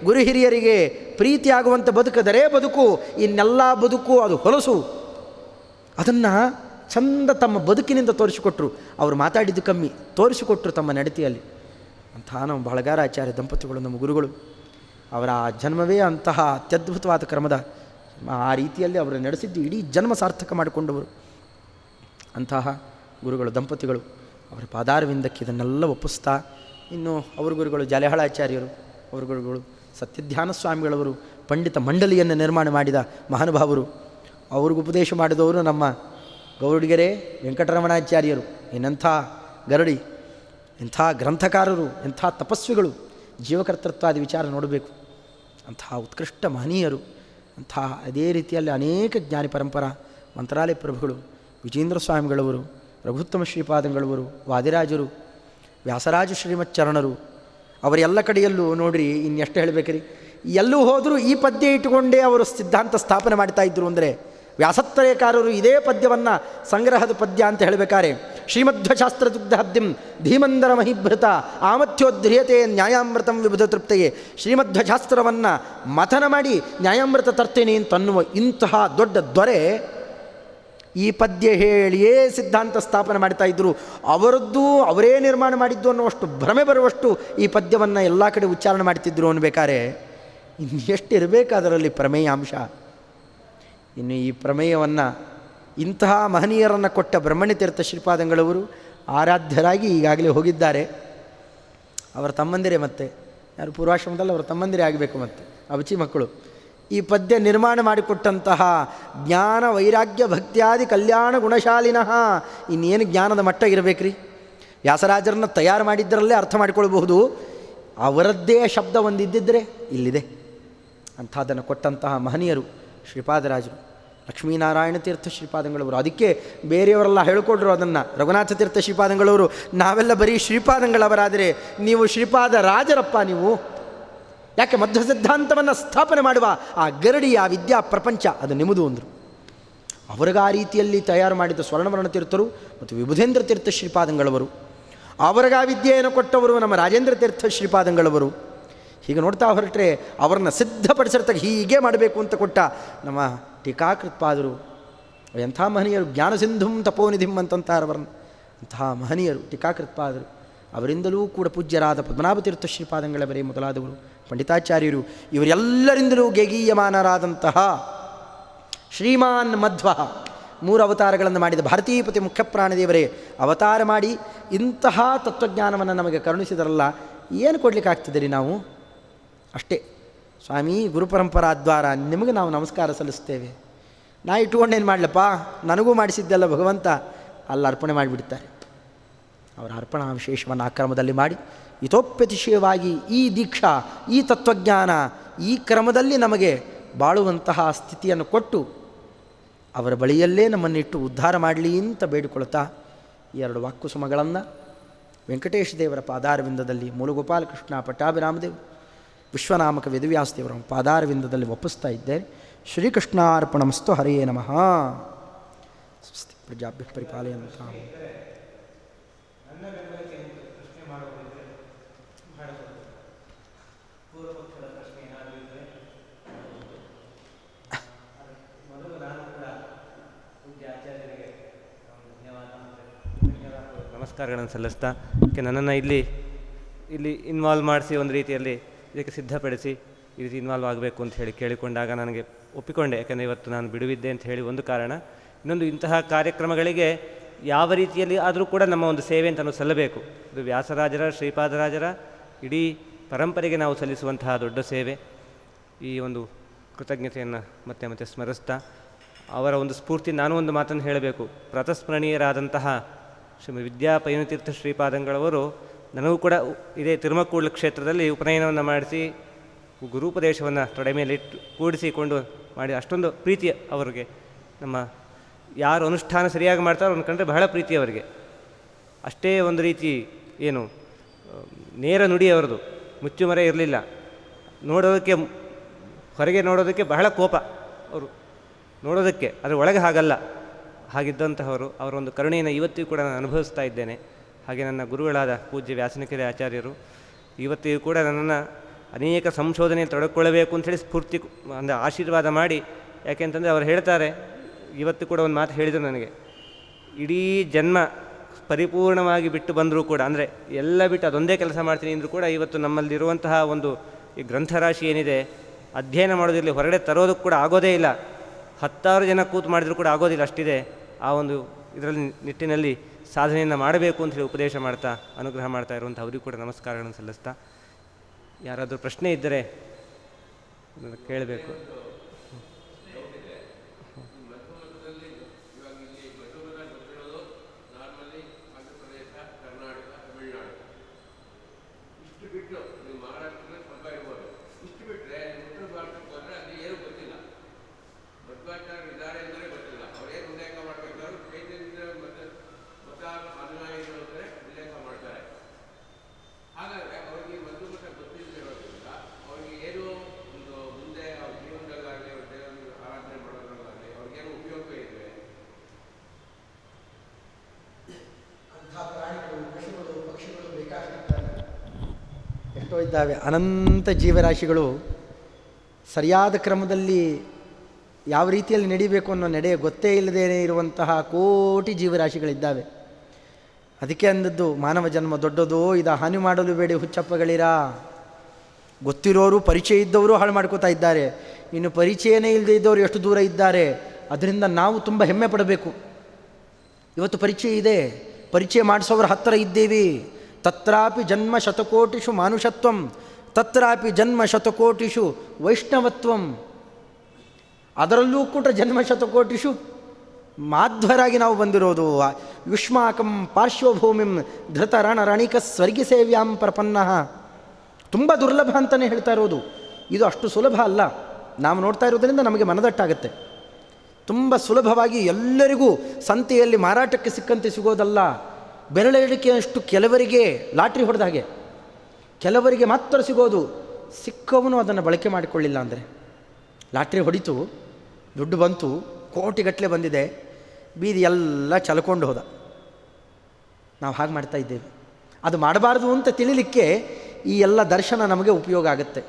ಗುರು ಹಿರಿಯರಿಗೆ ಪ್ರೀತಿಯಾಗುವಂಥ ಬದುಕದರೆ ಬದುಕು. ಇನ್ನೆಲ್ಲ ಬದುಕು ಅದು ಹೊಲಸು. ಅದನ್ನು ಚಂದ ತಮ್ಮ ಬದುಕಿನಿಂದ ತೋರಿಸಿಕೊಟ್ರು. ಅವರು ಮಾತಾಡಿದ್ದು ಕಮ್ಮಿ, ತೋರಿಸಿಕೊಟ್ರು ತಮ್ಮ ನಡತೆಯಲ್ಲಿ. ಅಂತಹ ನಮ್ಮ ಬಳಗಾರಾಚಾರ್ಯ ದಂಪತಿಗಳು ನಮ್ಮ ಗುರುಗಳು. ಅವರ ಜನ್ಮವೇ ಅಂತಹ ಅತ್ಯದ್ಭುತವಾದ ಕ್ರಮದ ಆ ರೀತಿಯಲ್ಲಿ ಅವರು ನಡೆಸಿದ್ದು ಇಡೀ ಜನ್ಮ ಸಾರ್ಥಕ ಮಾಡಿಕೊಂಡವರು. ಅಂತಹ ಗುರುಗಳು ದಂಪತಿಗಳು ಅವರ ಪಾದಾರವಿಂದಕ್ಕೆ ಇದನ್ನೆಲ್ಲ ಒಪ್ಪಿಸ್ತಾ, ಇನ್ನು ಅವ್ರ ಗುರುಗಳು ಜಾಲಿಹಾಳಾಚಾರ್ಯರು, ಅವ್ರ ಗುರುಗಳು ಸತ್ಯಧ್ಯಾನ ಸ್ವಾಮಿಗಳವರು, ಪಂಡಿತ ಮಂಡಲಿಯನ್ನು ನಿರ್ಮಾಣ ಮಾಡಿದ ಮಹಾನುಭಾವರು. ಅವ್ರಿಗೆ ಉಪದೇಶ ಮಾಡಿದವರು ನಮ್ಮ ಗೌಡಿಗೆರೆ ವೆಂಕಟರಮಣಾಚಾರ್ಯರು. ಎಂಥ ಗರಡಿ, ಎಂಥ ಗ್ರಂಥಕಾರರು, ಎಂಥ ತಪಸ್ವಿಗಳು. ಜೀವಕರ್ತೃತ್ವಾದಿ ವಿಚಾರ ನೋಡಬೇಕು. ಅಂತಹ ಉತ್ಕೃಷ್ಟ ಮಹನೀಯರು, ಅಂತಹ ಅದೇ ರೀತಿಯಲ್ಲಿ ಅನೇಕ ಜ್ಞಾನಿ ಪರಂಪರಾ ಮಂತ್ರಾಲಯ ಪ್ರಭುಗಳು, ವಿಜೇಂದ್ರ ಸ್ವಾಮಿಗಳವರು, ರಘುತ್ತಮ ಶ್ರೀಪಾದಂಗಳವರು, ವಾದಿರಾಜರು, ವ್ಯಾಸರಾಜ ಶ್ರೀಮಚ್ಚರಣರು, ಅವರೆಲ್ಲ ಕಡೆಯಲ್ಲೂ ನೋಡ್ರಿ, ಇನ್ನೆಷ್ಟು ಹೇಳಬೇಕ್ರಿ, ಎಲ್ಲೂ ಹೋದರೂ ಈ ಪದ್ಯ ಇಟ್ಟುಕೊಂಡೇ ಅವರು ಸಿದ್ಧಾಂತ ಸ್ಥಾಪನೆ ಮಾಡ್ತಾ ಇದ್ದರು. ಅಂದರೆ ವ್ಯಾಸತ್ರಯಕಾರರು ಇದೇ ಪದ್ಯವನ್ನು ಸಂಗ್ರಹದ ಪದ್ಯ ಅಂತ ಹೇಳಬೇಕಾರೆ, ಶ್ರೀಮಧ್ವಶಾಸ್ತ್ರ ದುಗ್ಧಬ್ಧಿಂ ಧೀಮಂದರ ಮಹಿಭೃತ ಆಮತ್ಯೋದ್ರಿಯತೆ ನ್ಯಾಯಾಮೃತಂ ವಿಬುಧ ತೃಪ್ತೆಯೇ, ಶ್ರೀಮಧ್ವಶಾಸ್ತ್ರವನ್ನು ಮಥನ ಮಾಡಿ ನ್ಯಾಯಾಮೃತ ತರ್ತೇನೆ ಅಂತನ್ನುವ ಇಂತಹ ದೊಡ್ಡ ದೊರೆ ಈ ಪದ್ಯ ಹೇಳಿಯೇ ಸಿದ್ಧಾಂತ ಸ್ಥಾಪನೆ ಮಾಡ್ತಾ ಇದ್ದರು. ಅವರದ್ದು ಅವರೇ ನಿರ್ಮಾಣ ಮಾಡಿದ್ದು ಅನ್ನುವಷ್ಟು ಭ್ರಮೆ ಬರುವಷ್ಟು ಈ ಪದ್ಯವನ್ನು ಎಲ್ಲ ಕಡೆ ಉಚ್ಚಾರಣೆ ಮಾಡ್ತಿದ್ರು ಅನ್ಬೇಕಾರೆ ಇನ್ನೆಷ್ಟಿರಬೇಕು ಅದರಲ್ಲಿ ಪ್ರಮೇಯಾಂಶ. ಇನ್ನು ಈ ಪ್ರಮೇಯವನ್ನು ಇಂತಹ ಮಹನೀಯರನ್ನು ಕೊಟ್ಟ ಬ್ರಹ್ಮಣ್ಯ ತೀರ್ಥ ಶ್ರೀಪಾದಂಗಳವರು ಆರಾಧ್ಯರಾಗಿ ಈಗಾಗಲೇ ಹೋಗಿದ್ದಾರೆ. ಅವರ ತಮ್ಮಂದಿರೇ, ಮತ್ತೆ ಯಾರು ಪೂರ್ವಾಶ್ರಮದಲ್ಲಿ ಅವರ ತಮ್ಮಂದಿರೇ ಆಗಬೇಕು, ಮತ್ತು ಅಬಚಿ ಮಕ್ಕಳು. ಈ ಪದ್ಯ ನಿರ್ಮಾಣ ಮಾಡಿಕೊಟ್ಟಂತಹ ಜ್ಞಾನ ವೈರಾಗ್ಯ ಭಕ್ತಿಯಾದಿ ಕಲ್ಯಾಣ ಗುಣಶಾಲಿನಃ, ಇನ್ನೇನು ಜ್ಞಾನದ ಮಟ್ಟ ಇರಬೇಕ್ರಿ. ವ್ಯಾಸರಾಜರನ್ನು ತಯಾರು ಮಾಡಿದ್ದರಲ್ಲೇ ಅರ್ಥ ಮಾಡಿಕೊಳ್ಬಹುದು. ಅವರದ್ದೇ ಶಬ್ದ ಒಂದಿದ್ದಿದ್ದರೆ ಇಲ್ಲಿದೆ. ಅಂಥದ್ದನ್ನು ಕೊಟ್ಟಂತಹ ಮಹನೀಯರು ಶ್ರೀಪಾದರಾಜರು, ಲಕ್ಷ್ಮೀನಾರಾಯಣ ತೀರ್ಥ ಶ್ರೀಪಾದಂಗಳವರು. ಅದಕ್ಕೆ ಬೇರೆಯವರೆಲ್ಲ ಹೇಳಿಕೊಡ್ರು ಅದನ್ನು, ರಘುನಾಥ ತೀರ್ಥ ಶ್ರೀಪಾದಂಗಳವರು, ನಾವೆಲ್ಲ ಬರೀ ಶ್ರೀಪಾದಂಗಳವರಾದರೆ ನೀವು ಶ್ರೀಪಾದ ರಾಜರಪ್ಪ ನೀವು, ಯಾಕೆ ಮಧ್ವ ಸಿದ್ಧಾಂತವನ್ನು ಸ್ಥಾಪನೆ ಮಾಡುವ ಆ ಗರಡಿ, ಆ ವಿದ್ಯಾ ಪ್ರಪಂಚ ಅದು ನಿಮ್ಮದು ಅಂದರು. ಅವರಿಗೆ ಆ ರೀತಿಯಲ್ಲಿ ತಯಾರು ಮಾಡಿದ ಸ್ವರ್ಣವರ್ಣ ತೀರ್ಥರು ಮತ್ತು ವಿಬುಧೇಂದ್ರ ತೀರ್ಥ ಶ್ರೀಪಾದಂಗಳವರು, ಅವರಿಗೆ ಆ ವಿದ್ಯೆಯನ್ನು ಕೊಟ್ಟವರು ನಮ್ಮ ರಾಜೇಂದ್ರ ತೀರ್ಥ ಶ್ರೀಪಾದಂಗಳವರು. ಹೀಗೆ ನೋಡ್ತಾ ಹೊರಟ್ರೆ ಅವರನ್ನು ಸಿದ್ಧಪಡಿಸಿರ್ತಾಗ ಹೀಗೆ ಮಾಡಬೇಕು ಅಂತ ಕೊಟ್ಟ ನಮ್ಮ ಟೀಕಾಕೃತ್ಪಾದರು. ಎಂಥ ಮಹನೀಯರು, ಜ್ಞಾನಸಿಂಧುಂ ತಪೋನಿಧಿಂ ಅಂತಂತಾರವರನ್ನು. ಅಂತಹ ಮಹನೀಯರು ಟೀಕಾಕೃತ್ಪಾದರು. ಅವರಿಂದಲೂ ಕೂಡ ಪೂಜ್ಯರಾದ ಪದ್ಮನಾಭ ತೀರ್ಥ ಶ್ರೀಪಾದಂಗಳವರೇ ಮೊದಲಾದವರು, ಪಂಡಿತಾಚಾರ್ಯರು, ಇವರೆಲ್ಲರಿಂದಲೂ ಗೆಗೀಯಮಾನರಾದಂತಹ ಶ್ರೀಮಾನ್ ಮಧ್ವ, 3 ಅವತಾರಗಳನ್ನು ಮಾಡಿದ ಭಾರತೀಪತಿ ಮುಖ್ಯಪ್ರಾಣದೇವರೇ ಅವತಾರ ಮಾಡಿ ಇಂತಹ ತತ್ವಜ್ಞಾನವನ್ನು ನಮಗೆ ಕರುಣಿಸಿದರಲ್ಲ, ಏನು ಕೊಡಲಿಕ್ಕಾಗ್ತದೆ ರೀ ನಾವು? ಅಷ್ಟೇ, ಸ್ವಾಮಿ ಗುರುಪರಂಪರಾದ್ವಾರ ನಿಮಗೆ ನಾವು ನಮಸ್ಕಾರ ಸಲ್ಲಿಸ್ತೇವೆ. ನಾ ಇಟ್ಕೊಂಡೇನು ಮಾಡಲಪ್ಪ, ನನಗೂ ಮಾಡಿಸಿದ್ದೆಲ್ಲ ಭಗವಂತ, ಅಲ್ಲಿ ಅರ್ಪಣೆ ಮಾಡಿಬಿಡ್ತಾರೆ. ಅವರ ಅರ್ಪಣಾ ವಿಶೇಷವನ್ನು ಆ ಕ್ರಮದಲ್ಲಿ ಮಾಡಿ ಇತೋಪ್ಯತಿಶಯವಾಗಿ ಈ ದೀಕ್ಷಾ, ಈ ತತ್ವಜ್ಞಾನ, ಈ ಕ್ರಮದಲ್ಲಿ ನಮಗೆ ಬಾಳುವಂತಹ ಸ್ಥಿತಿಯನ್ನು ಕೊಟ್ಟು ಅವರ ಬಳಿಯಲ್ಲೇ ನಮ್ಮನ್ನಿಟ್ಟು ಉದ್ಧಾರ ಮಾಡಲಿ ಅಂತ ಬೇಡಿಕೊಳ್ತಾ 2 ವಾಕ್ಕುಸುಮಗಳನ್ನು ವೆಂಕಟೇಶ ದೇವರ ಪಾದಾರವಿಂದದಲ್ಲಿ, ಮೂಲಗೋಪಾಲಕೃಷ್ಣ ಪಟ್ಟಾಭಿರಾಮದೇವ್ ವಿಶ್ವನಾಮಕ ವೇದವ್ಯಾಸದೇವರ ಪಾದಾರವಿಂದದಲ್ಲಿ ಒಪ್ಪಿಸ್ತಾ ಇದ್ದೇನೆ. ಶ್ರೀಕೃಷ್ಣಾರ್ಪಣಮಸ್ತು. ಹರಿಯೇ ನಮಃ. ಸ್ವಸ್ತಿ ಪ್ರಜಾಭ್ಯ ಪರಿಪಾಲಯಂತ. ನಮಸ್ಕಾರಗಳನ್ನು ಸಲ್ಲಿಸ್ತಾ, ನನ್ನನ್ನು ಇಲ್ಲಿ ಇನ್ವಾಲ್ವ್ ಮಾಡಿಸಿ ಒಂದು ರೀತಿಯಲ್ಲಿ ಇದಕ್ಕೆ ಸಿದ್ಧಪಡಿಸಿ ಈ ರೀತಿ ಇನ್ವಾಲ್ವ್ ಆಗಬೇಕು ಅಂತ ಹೇಳಿ ಕೇಳಿಕೊಂಡಾಗ ನನಗೆ ಒಪ್ಪಿಕೊಂಡೆ. ಯಾಕೆಂದರೆ ಇವತ್ತು ನಾನು ಬಿಡುವಿದ್ದೆ ಅಂತ ಹೇಳಿ ಒಂದು ಕಾರಣ. ಇನ್ನೊಂದು, ಇಂತಹ ಕಾರ್ಯಕ್ರಮಗಳಿಗೆ ಯಾವ ರೀತಿಯಲ್ಲಿ ಆದರೂ ಕೂಡ ನಮ್ಮ ಒಂದು ಸೇವೆ ಅಂತ ನಾವು ಸಲ್ಲಬೇಕು. ಇದು ವ್ಯಾಸರಾಜರ, ಶ್ರೀಪಾದರಾಜರ ಇಡೀ ಪರಂಪರೆಗೆ ನಾವು ಸಲ್ಲಿಸುವಂತಹ ದೊಡ್ಡ ಸೇವೆ. ಈ ಒಂದು ಕೃತಜ್ಞತೆಯನ್ನು ಮತ್ತೆ ಮತ್ತೆ ಸ್ಮರಿಸ್ತಾ, ಅವರ ಒಂದು ಸ್ಫೂರ್ತಿ, ನಾನು ಒಂದು ಮಾತನ್ನು ಹೇಳಬೇಕು. ಪ್ರತಸ್ಮರಣೀಯರಾದಂತಹ ಶ್ರೀ ವಿದ್ಯಾಪಯನತೀರ್ಥ ಶ್ರೀಪಾದಂಗಳವರು ನನಗೂ ಕೂಡ ಇದೇ ತಿರುಮಕ್ಕೂಡ್ಲು ಕ್ಷೇತ್ರದಲ್ಲಿ ಉಪನಯನವನ್ನು ಮಾಡಿಸಿ ಗುರುಪದೇಶವನ್ನು ತೊಡೆ ಮೇಲೆ ಇಟ್ಟು ಕೂಡಿಸಿಕೊಂಡು ಮಾಡಿ ಅಷ್ಟೊಂದು ಪ್ರೀತಿ ಅವರಿಗೆ. ನಮ್ಮ ಯಾರು ಅನುಷ್ಠಾನ ಸರಿಯಾಗಿ ಮಾಡ್ತಾರೋ ಅವ್ರನ್ನ ಕಂಡ್ರೆ ಬಹಳ ಪ್ರೀತಿ ಅವರಿಗೆ. ಅಷ್ಟೇ ಒಂದು ರೀತಿ ಏನು ನೇರ ನುಡಿ ಅವರದು, ಮುಚ್ಚುಮರೆ ಇರಲಿಲ್ಲ. ನೋಡೋದಕ್ಕೆ, ಹೊರಗೆ ನೋಡೋದಕ್ಕೆ ಬಹಳ ಕೋಪ ಅವರು ನೋಡೋದಕ್ಕೆ, ಅದರ ಒಳಗೆ ಹಾಗಲ್ಲ. ಹಾಗಿದ್ದಂತಹವರು, ಅವರ ಒಂದು ಕರುಣೆಯನ್ನು ಇವತ್ತಿಗೂ ಕೂಡ ನಾನು ಅನುಭವಿಸ್ತಾ ಇದ್ದೇನೆ. ಹಾಗೆ ನನ್ನ ಗುರುಗಳಾದ ಪೂಜ್ಯ ವ್ಯಾಸನಕೆರೆ ಆಚಾರ್ಯರು ಇವತ್ತಿಗೂ ಕೂಡ ನನ್ನನ್ನು ಅನೇಕ ಸಂಶೋಧನೆ ತೊಡಕೊಳ್ಳಬೇಕು ಅಂಥೇಳಿ ಸ್ಫೂರ್ತಿ ಅಂದರೆ ಆಶೀರ್ವಾದ ಮಾಡಿ. ಯಾಕೆಂತಂದರೆ ಅವರು ಹೇಳ್ತಾರೆ, ಇವತ್ತು ಕೂಡ ಒಂದು ಮಾತು ಹೇಳಿದರು ನನಗೆ, ಇಡೀ ಜನ್ಮ ಪರಿಪೂರ್ಣವಾಗಿ ಬಿಟ್ಟು ಬಂದರೂ ಕೂಡ, ಅಂದರೆ ಎಲ್ಲ ಬಿಟ್ಟು ಅದೊಂದೇ ಕೆಲಸ ಮಾಡ್ತೀನಿ ಅಂದರೂ ಕೂಡ ಇವತ್ತು ನಮ್ಮಲ್ಲಿರುವಂತಹ ಒಂದು ಈ ಗ್ರಂಥರಾಶಿ ಏನಿದೆ, ಅಧ್ಯಯನ ಮಾಡೋದಿರಲಿ, ಹೊರಗಡೆ ತರೋದಕ್ಕೆ ಕೂಡ ಆಗೋದೇ ಇಲ್ಲ. 10,000 ಜನ ಕೂತು ಮಾಡಿದರೂ ಕೂಡ ಆಗೋದಿಲ್ಲ, ಅಷ್ಟಿದೆ. ಆ ಒಂದು ಇದರಲ್ಲಿ ನಿಟ್ಟಿನಲ್ಲಿ ಸಾಧನೆಯನ್ನು ಮಾಡಬೇಕು ಅಂತ ಹೇಳಿ ಉಪದೇಶ ಮಾಡ್ತಾ, ಅನುಗ್ರಹ ಮಾಡ್ತಾ ಇರುವಂಥ ಅವರಿಗೂ ಕೂಡ ನಮಸ್ಕಾರಗಳನ್ನು ಸಲ್ಲಿಸ್ತಾ, ಯಾರಾದರೂ ಪ್ರಶ್ನೆ ಇದ್ದರೆ ಕೇಳಬೇಕು. ಬಿಟ್ಟು ನೀವು ಇದ್ದಾವೆ. ಅನಂತ ಜೀವರಾಶಿಗಳು ಸರಿಯಾದ ಕ್ರಮದಲ್ಲಿ ಯಾವ ರೀತಿಯಲ್ಲಿ ನಡಿಬೇಕು ಅನ್ನೋ ನಡೆ ಗೊತ್ತೇ ಇಲ್ಲದೇ ಇರುವಂತಹ ಕೋಟಿ ಜೀವರಾಶಿಗಳಿದ್ದಾವೆ. ಅದಕ್ಕೆ ಅಂದದ್ದು ಮಾನವ ಜನ್ಮ ದೊಡ್ಡದು, ಇದು ಹಾನಿ ಮಾಡಲು ಬೇಡಿ ಹುಚ್ಚಪ್ಪಗಳಿರ. ಗೊತ್ತಿರೋರು ಪರಿಚಯ ಇದ್ದವರು ಹಾಳು ಮಾಡ್ಕೋತಾ ಇದ್ದಾರೆ, ಇನ್ನು ಪರಿಚಯನೇ ಇಲ್ಲದೆ ಇದ್ದವರು ಎಷ್ಟು ದೂರ ಇದ್ದಾರೆ. ಅದರಿಂದ ನಾವು ತುಂಬ ಹೆಮ್ಮೆ ಪಡಬೇಕು. ಇವತ್ತು ಪರಿಚಯ ಇದೆ, ಪರಿಚಯ ಮಾಡಿಸೋರ ಹತ್ತಿರ ಇದ್ದೇವೆ. ತತ್ರಾಪಿ ಜನ್ಮ ಶತಕೋಟಿಷು ಮಾನುಷತ್ವಂ, ತತ್ರಾಪಿ ಜನ್ಮ ಶತಕೋಟಿಷು ವೈಷ್ಣವತ್ವಂ. ಅದರಲ್ಲೂ ಕೂಡ ಜನ್ಮ ಶತಕೋಟಿಷು ಮಾಧ್ವರಾಗಿ ನಾವು ಬಂದಿರೋದು. ಯುಷ್ಮಾಕಂ ಪಾರ್ಶ್ವಭೂಮಿಂ ಧೃತರಣರಣಿಕ ಸ್ವರ್ಗಿ ಸೇವ್ಯಾಂ ಪ್ರಪನ್ನ. ತುಂಬ ದುರ್ಲಭ ಅಂತಲೇ ಹೇಳ್ತಾ ಇರೋದು. ಇದು ಅಷ್ಟು ಸುಲಭ ಅಲ್ಲ. ನಾವು ನೋಡ್ತಾ ಇರೋದರಿಂದ ನಮಗೆ ಮನದಟ್ಟಾಗುತ್ತೆ. ತುಂಬ ಸುಲಭವಾಗಿ ಎಲ್ಲರಿಗೂ ಸಂತೆಯಲ್ಲಿ ಮಾರಾಟಕ್ಕೆ ಸಿಕ್ಕಂತೆ ಸಿಗೋದಲ್ಲ. ಬೆರಳೆಣಿಕೆಯಷ್ಟು ಕೆಲವರಿಗೆ ಲಾಟ್ರಿ ಹೊಡೆದ ಹಾಗೆ, ಕೆಲವರಿಗೆ ಮಾತ್ರ ಸಿಗೋದು. ಸಿಕ್ಕವನು ಅದನ್ನು ಬಳಕೆ ಮಾಡಿಕೊಳ್ಳಿಲ್ಲ ಅಂದರೆ, ಲಾಟ್ರಿ ಹೊಡಿತು, ದುಡ್ಡು ಬಂತು, ಕೋಟಿಗಟ್ಟಲೆ ಬಂದಿದೆ, ಬೀದಿ ಎಲ್ಲ ಚಲ್ಕೊಂಡು ಹೋದ. ನಾವು ಹಾಗೆ ಮಾಡ್ತಾ ಇದ್ದೇವೆ. ಅದು ಮಾಡಬಾರ್ದು ಅಂತ ತಿಳಿಲಿಕ್ಕೆ ಈ ಎಲ್ಲ ದರ್ಶನ ನಮಗೆ ಉಪಯೋಗ ಆಗುತ್ತೆ.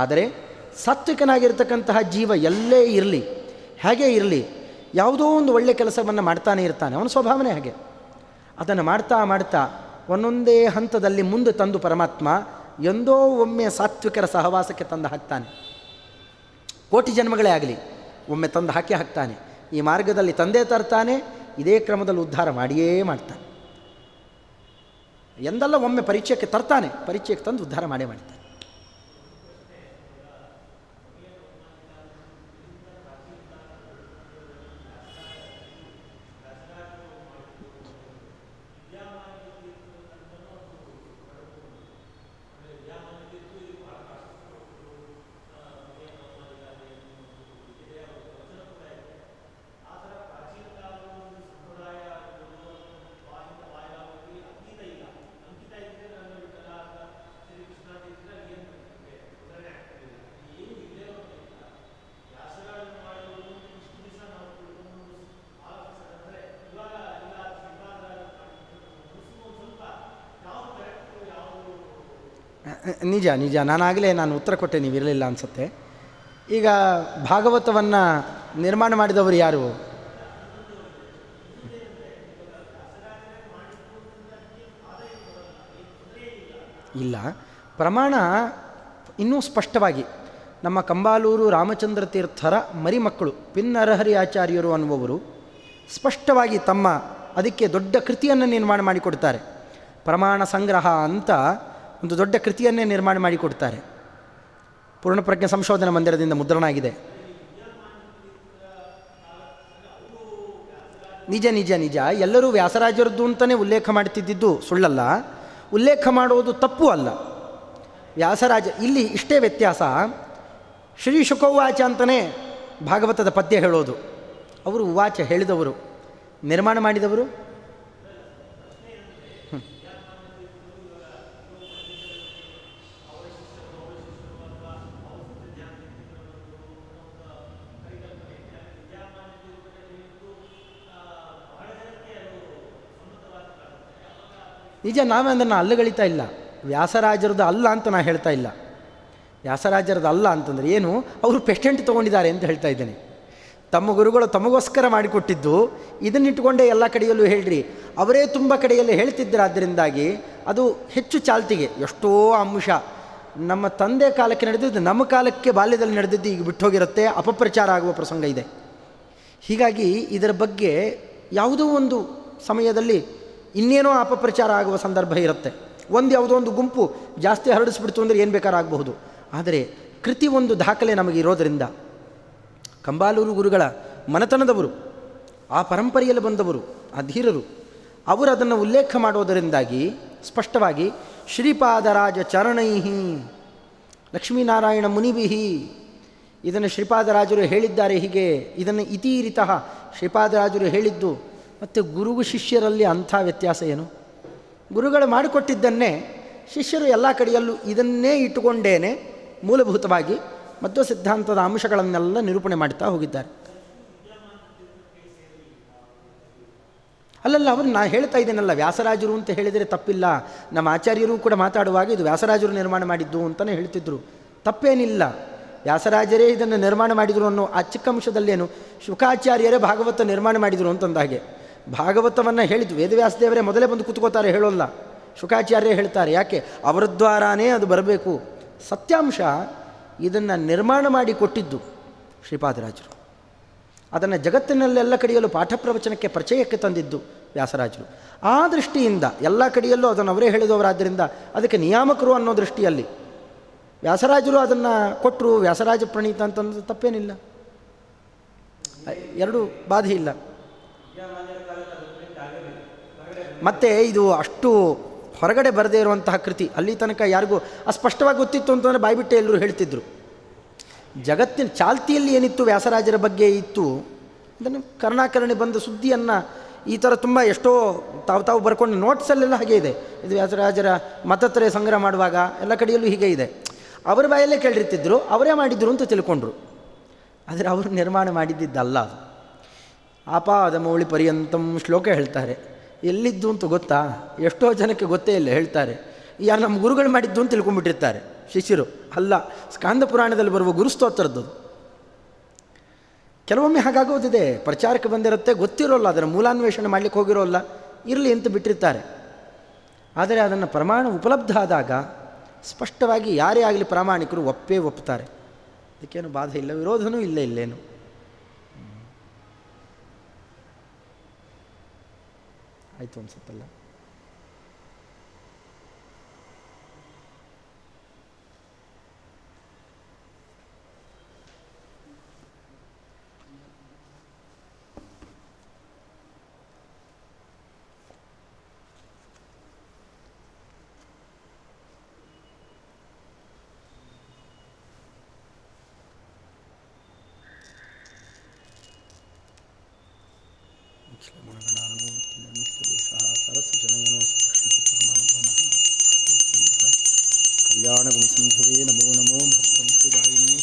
ಆದರೆ ಸಾತ್ವಿಕನಾಗಿರ್ತಕ್ಕಂತಹ ಜೀವ ಎಲ್ಲೇ ಇರಲಿ, ಹೇಗೆ ಇರಲಿ, ಯಾವುದೋ ಒಂದು ಒಳ್ಳೆಯ ಕೆಲಸವನ್ನು ಮಾಡ್ತಾನೆ ಇರ್ತಾನೆ. ಅವನ ಸ್ವಭಾವನೆ ಹಾಗೆ. ಅದನ್ನು ಮಾಡ್ತಾ ಮಾಡ್ತಾ ಒಂದೊಂದೇ ಹಂತದಲ್ಲಿ ಮುಂದೆ ತಂದು ಪರಮಾತ್ಮ ಎಂದೋ ಒಮ್ಮೆ ಸಾತ್ವಿಕರ ಸಹವಾಸಕ್ಕೆ ತಂದು ಹಾಕ್ತಾನೆ. ಕೋಟಿ ಜನ್ಮಗಳೇ ಆಗಲಿ, ಒಮ್ಮೆ ತಂದು ಹಾಕ್ತಾನೆ. ಈ ಮಾರ್ಗದಲ್ಲಿ ತಂದೆ ತರ್ತಾನೆ, ಇದೇ ಕ್ರಮದಲ್ಲಿ ಉದ್ಧಾರ ಮಾಡಿಯೇ ಮಾಡ್ತಾನೆ. ಎಂದಲ್ಲ ಒಮ್ಮೆ ಪರಿಚಯಕ್ಕೆ ತರ್ತಾನೆ, ಪರಿಚಯಕ್ಕೆ ತಂದು ಉದ್ಧಾರ ಮಾಡೇ ಮಾಡ್ತಾನೆ. ನಿಜ ನಿಜ, ನಾನು ಉತ್ತರ ಕೊಟ್ಟೆ, ನೀವು ಇರಲಿಲ್ಲ ಅನಿಸುತ್ತೆ. ಈಗ ಭಾಗವತವನ್ನು ನಿರ್ಮಾಣ ಮಾಡಿದವರು ಯಾರು? ಇಲ್ಲ. ಪ್ರಮಾಣ ಇನ್ನೂ ಸ್ಪಷ್ಟವಾಗಿ ನಮ್ಮ ಕಂಬಾಲೂರು ರಾಮಚಂದ್ರ ತೀರ್ಥರ ಮರಿಮಕ್ಕಳು ಪಿನ್ನರಹರಿ ಆಚಾರ್ಯರು ಅನ್ನುವವರು ಸ್ಪಷ್ಟವಾಗಿ ತಮ್ಮ ಅದಕ್ಕೆ ದೊಡ್ಡ ಕೃತಿಯನ್ನು ನಿರ್ಮಾಣ ಮಾಡಿಕೊಡ್ತಾರೆ. ಪ್ರಮಾಣ ಸಂಗ್ರಹ ಅಂತ ಒಂದು ದೊಡ್ಡ ಕೃತಿಯನ್ನೇ ನಿರ್ಮಾಣ ಮಾಡಿಕೊಡ್ತಾರೆ. ಪೂರ್ಣಪ್ರಜ್ಞ ಸಂಶೋಧನಾ ಮಂದಿರದಿಂದ ಮುದ್ರಣ ಆಗಿದೆ. ನಿಜ ನಿಜ ನಿಜ, ಎಲ್ಲರೂ ವ್ಯಾಸರಾಜರದ್ದು ಅಂತಲೇ ಉಲ್ಲೇಖ ಮಾಡ್ತಿದ್ದಿದ್ದು ಸುಳ್ಳಲ್ಲ. ಉಲ್ಲೇಖ ಮಾಡೋದು ತಪ್ಪು ಅಲ್ಲ. ವ್ಯಾಸರಾಜ ಇಲ್ಲಿ ಇಷ್ಟೇ ವ್ಯತ್ಯಾಸ. ಶ್ರೀ ಶುಕೌವಾಚ ಅಂತಲೇ ಭಾಗವತದ ಪದ್ಯ ಹೇಳೋದು. ಅವರು ಉವಾಚ ಹೇಳಿದವರು, ನಿರ್ಮಾಣ ಮಾಡಿದವರು ನಿಜ. ನಾವೇ ಅದನ್ನು ಅಲ್ಲಗಳಿತಾ ಇಲ್ಲ. ವ್ಯಾಸರಾಜರದ್ದು ಅಲ್ಲ ಅಂತ ನಾನು ಹೇಳ್ತಾ ಇಲ್ಲ. ವ್ಯಾಸರಾಜರದ್ದು ಅಲ್ಲ ಅಂತಂದರೆ ಏನು, ಅವರು ಪೇಟೆಂಟ್ ತೊಗೊಂಡಿದ್ದಾರೆ ಅಂತ ಹೇಳ್ತಾ ಇದ್ದೇನೆ. ತಮ್ಮ ಗುರುಗಳು ತಮಗೋಸ್ಕರ ಮಾಡಿಕೊಟ್ಟಿದ್ದು ಇದನ್ನಿಟ್ಟುಕೊಂಡೇ ಎಲ್ಲ ಕಡೆಯಲ್ಲೂ ಹೇಳ್ರಿ. ಅವರೇ ತುಂಬ ಕಡೆಯಲ್ಲಿ ಹೇಳ್ತಿದ್ದರು. ಅದರಿಂದಾಗಿ ಅದು ಹೆಚ್ಚು ಚಾಲ್ತಿಗೆ. ಎಷ್ಟೋ ಅಂಶ ನಮ್ಮ ತಂದೆ ಕಾಲಕ್ಕೆ ನಡೆದಿದ್ದು ನಮ್ಮ ಕಾಲಕ್ಕೆ ಬಾಲ್ಯದಲ್ಲಿ ನಡೆದಿದ್ದು ಈಗ ಬಿಟ್ಟು ಹೋಗಿರುತ್ತೆ, ಅಪಪ್ರಚಾರ ಆಗುವ ಪ್ರಸಂಗ ಇದೆ. ಹೀಗಾಗಿ ಇದರ ಬಗ್ಗೆ ಯಾವುದೋ ಒಂದು ಸಮಯದಲ್ಲಿ ಇನ್ನೇನೋ ಅಪಪ್ರಚಾರ ಆಗುವ ಸಂದರ್ಭ ಇರುತ್ತೆ. ಯಾವುದೋ ಒಂದು ಗುಂಪು ಜಾಸ್ತಿ ಹರಡಿಸ್ಬಿಡ್ತು ಅಂದರೆ ಏನು ಬೇಕಾದ್ರೂ ಆಗಬಹುದು. ಆದರೆ ಕೃತಿ ಒಂದು ದಾಖಲೆ ನಮಗೆ ಇರೋದರಿಂದ ಕಂಬಾಲೂರು ಗುರುಗಳ ಮನೆತನದವರು, ಆ ಪರಂಪರೆಯಲ್ಲಿ ಬಂದವರು, ಆ ಧೀರರು, ಅವರು ಅದನ್ನು ಉಲ್ಲೇಖ ಮಾಡೋದರಿಂದಾಗಿ ಸ್ಪಷ್ಟವಾಗಿ ಶ್ರೀಪಾದರಾಜ ಚರಣೈಹಿ ಲಕ್ಷ್ಮೀನಾರಾಯಣ ಮುನಿಭಿಹಿ ಇದನ್ನು ಶ್ರೀಪಾದರಾಜರು ಹೇಳಿದ್ದಾರೆ. ಹೀಗೆ ಇದನ್ನು ಇತೀರಿತಃ ಶ್ರೀಪಾದರಾಜರು ಹೇಳಿದ್ದು. ಮತ್ತು ಗುರುಗೂ ಶಿಷ್ಯರಲ್ಲಿ ಅಂಥ ವ್ಯತ್ಯಾಸ ಏನು? ಗುರುಗಳು ಮಾಡಿಕೊಟ್ಟಿದ್ದನ್ನೇ ಶಿಷ್ಯರು ಎಲ್ಲ ಕಡೆಯಲ್ಲೂ ಇದನ್ನೇ ಇಟ್ಟುಕೊಂಡೇನೆ ಮೂಲಭೂತವಾಗಿ ಮಧ್ವ ಸಿದ್ಧಾಂತದ ಅಂಶಗಳನ್ನೆಲ್ಲ ನಿರೂಪಣೆ ಮಾಡ್ತಾ ಹೋಗಿದ್ದಾರೆ. ಅಲ್ಲಲ್ಲ, ಅವರು ನಾ ಹೇಳ್ತಾ ಇದ್ದೇನಲ್ಲ, ವ್ಯಾಸರಾಜರು ಅಂತ ಹೇಳಿದರೆ ತಪ್ಪಿಲ್ಲ. ನಮ್ಮ ಆಚಾರ್ಯರು ಕೂಡ ಮಾತಾಡುವಾಗ ಇದು ವ್ಯಾಸರಾಜರು ನಿರ್ಮಾಣ ಮಾಡಿದ್ದು ಅಂತಲೇ ಹೇಳ್ತಿದ್ರು. ತಪ್ಪೇನಿಲ್ಲ, ವ್ಯಾಸರಾಜರೇ ಇದನ್ನು ನಿರ್ಮಾಣ ಮಾಡಿದರು ಅನ್ನೋ ಆ ಚಿಕ್ಕ ಅಂಶದಲ್ಲೇನು, ಶುಕಾಚಾರ್ಯರೇ ಭಾಗವತ ನಿರ್ಮಾಣ ಮಾಡಿದರು ಅಂತಂದ ಹಾಗೆ. ಭಾಗವತವನ್ನು ಹೇಳಿದ್ದು ವೇದವ್ಯಾಸದೇವರೇ ಮೊದಲೇ ಬಂದು ಕೂತ್ಕೋತಾರೆ, ಹೇಳೋಲ್ಲ, ಶುಕಾಚಾರ್ಯರೇ ಹೇಳ್ತಾರೆ. ಯಾಕೆ? ಅವರ ದ್ವಾರಾನೇ ಅದು ಬರಬೇಕು. ಸತ್ಯಾಂಶ ಇದನ್ನು ನಿರ್ಮಾಣ ಮಾಡಿ ಕೊಟ್ಟಿದ್ದು ಶ್ರೀಪಾದರಾಜರು. ಅದನ್ನು ಜಗತ್ತಿನಲ್ಲೆಲ್ಲ ಕಡೆಯಲ್ಲೂ ಪಾಠ ಪ್ರವಚನಕ್ಕೆ ಪರಿಚಯಕ್ಕೆ ತಂದಿದ್ದು ವ್ಯಾಸರಾಜರು. ಆ ದೃಷ್ಟಿಯಿಂದ ಎಲ್ಲ ಕಡೆಯಲ್ಲೂ ಅದನ್ನು ಅವರೇ ಹೇಳಿದವರಾದ್ದರಿಂದ ಅದಕ್ಕೆ ನಿಯಾಮಕರು ಅನ್ನೋ ದೃಷ್ಟಿಯಲ್ಲಿ ವ್ಯಾಸರಾಜರು ಅದನ್ನು ಕೊಟ್ಟರು. ವ್ಯಾಸರಾಜ ಪ್ರಣೀತ ಅಂತಂದ್ರೆ ತಪ್ಪೇನಿಲ್ಲ, ಎರಡೂ ಬಾಧೆ ಇಲ್ಲ. ಮತ್ತು ಇದು ಅಷ್ಟು ಹೊರಗಡೆ ಬರದೇ ಇರುವಂತಹ ಕೃತಿ, ಅಲ್ಲಿ ತನಕ ಯಾರಿಗೂ ಅಸ್ಪಷ್ಟವಾಗಿ ಗೊತ್ತಿತ್ತು ಅಂತಂದರೆ ಬಾಯ್ಬಿಟ್ಟೆ ಎಲ್ಲರೂ ಹೇಳ್ತಿದ್ರು. ಜಗತ್ತಿನ ಚಾಲ್ತಿಯಲ್ಲಿ ಏನಿತ್ತು ವ್ಯಾಸರಾಜರ ಬಗ್ಗೆ ಇತ್ತು, ಅದನ್ನು ಕರ್ಣಾಕರ್ಣಿ ಬಂದ ಸುದ್ದಿಯನ್ನು ಈ ಥರ ತುಂಬ ಎಷ್ಟೋ ತಾವು ಬರ್ಕೊಂಡು ನೋಟ್ಸಲ್ಲೆಲ್ಲ ಹಾಗೆ ಇದೆ. ಇದು ವ್ಯಾಸರಾಜರ ಮತತ್ರಯ ಸಂಗ್ರಹ ಮಾಡುವಾಗ ಎಲ್ಲ ಕಡೆಯಲ್ಲೂ ಹೀಗೆ ಇದೆ. ಅವರ ಬಾಯಲ್ಲೇ ಕೇಳಿರ್ತಿದ್ರು, ಅವರೇ ಮಾಡಿದ್ರು ಅಂತ ತಿಳ್ಕೊಂಡ್ರು. ಆದರೆ ಅವರು ನಿರ್ಮಾಣ ಮಾಡಿದ್ದಲ್ಲ. ಅದು ಆಪಾದ ಮೌಳಿ ಪರ್ಯಂತಂ ಶ್ಲೋಕ ಹೇಳ್ತಾರೆ. ಎಲ್ಲಿದ್ದು ಅಂತ ಗೊತ್ತಾ? ಎಷ್ಟೋ ಜನಕ್ಕೆ ಗೊತ್ತೇ ಇಲ್ಲ. ಹೇಳ್ತಾರೆ, ಯಾರು ನಮ್ಮ ಗುರುಗಳು ಮಾಡಿದ್ದು ಅಂತ ತಿಳ್ಕೊಂಡ್ಬಿಟ್ಟಿರ್ತಾರೆ ಶಿಷ್ಯರು. ಅಲ್ಲ, ಸ್ಕಾಂದ ಪುರಾಣದಲ್ಲಿ ಬರುವ ಗುರುಸ್ತೋತ್ರದ್ದು. ಕೆಲವೊಮ್ಮೆ ಹಾಗಾಗೋದಿದೆ, ಪ್ರಚಾರಕ್ಕೆ ಬಂದಿರುತ್ತೆ, ಗೊತ್ತಿರೋಲ್ಲ, ಅದರ ಮೂಲಾನ್ವೇಷಣೆ ಮಾಡಲಿಕ್ಕೆ ಹೋಗಿರೋಲ್ಲ, ಇರಲಿ ಅಂತ ಬಿಟ್ಟಿರ್ತಾರೆ. ಆದರೆ ಅದನ್ನು ಪ್ರಮಾಣ ಉಪಲಬ್ಧ ಆದಾಗ ಸ್ಪಷ್ಟವಾಗಿ ಯಾರೇ ಆಗಲಿ ಪ್ರಾಮಾಣಿಕರು ಒಪ್ಪುತ್ತಾರೆ. ಅದಕ್ಕೇನು ಬಾಧೆ ಇಲ್ಲ, ವಿರೋಧನೂ ಇಲ್ಲ. ಇಲ್ಲೇನು ಆಯಿತು ಅನ್ಸುತ್ತಲ್ಲ. ಕಲ್ಯಾಣ ಗುಣಸಂಧವೇ ನಮೋ ನಮೋ ಭಕ್ತಂ ಶ್ರೀದಾಯಿನಿ.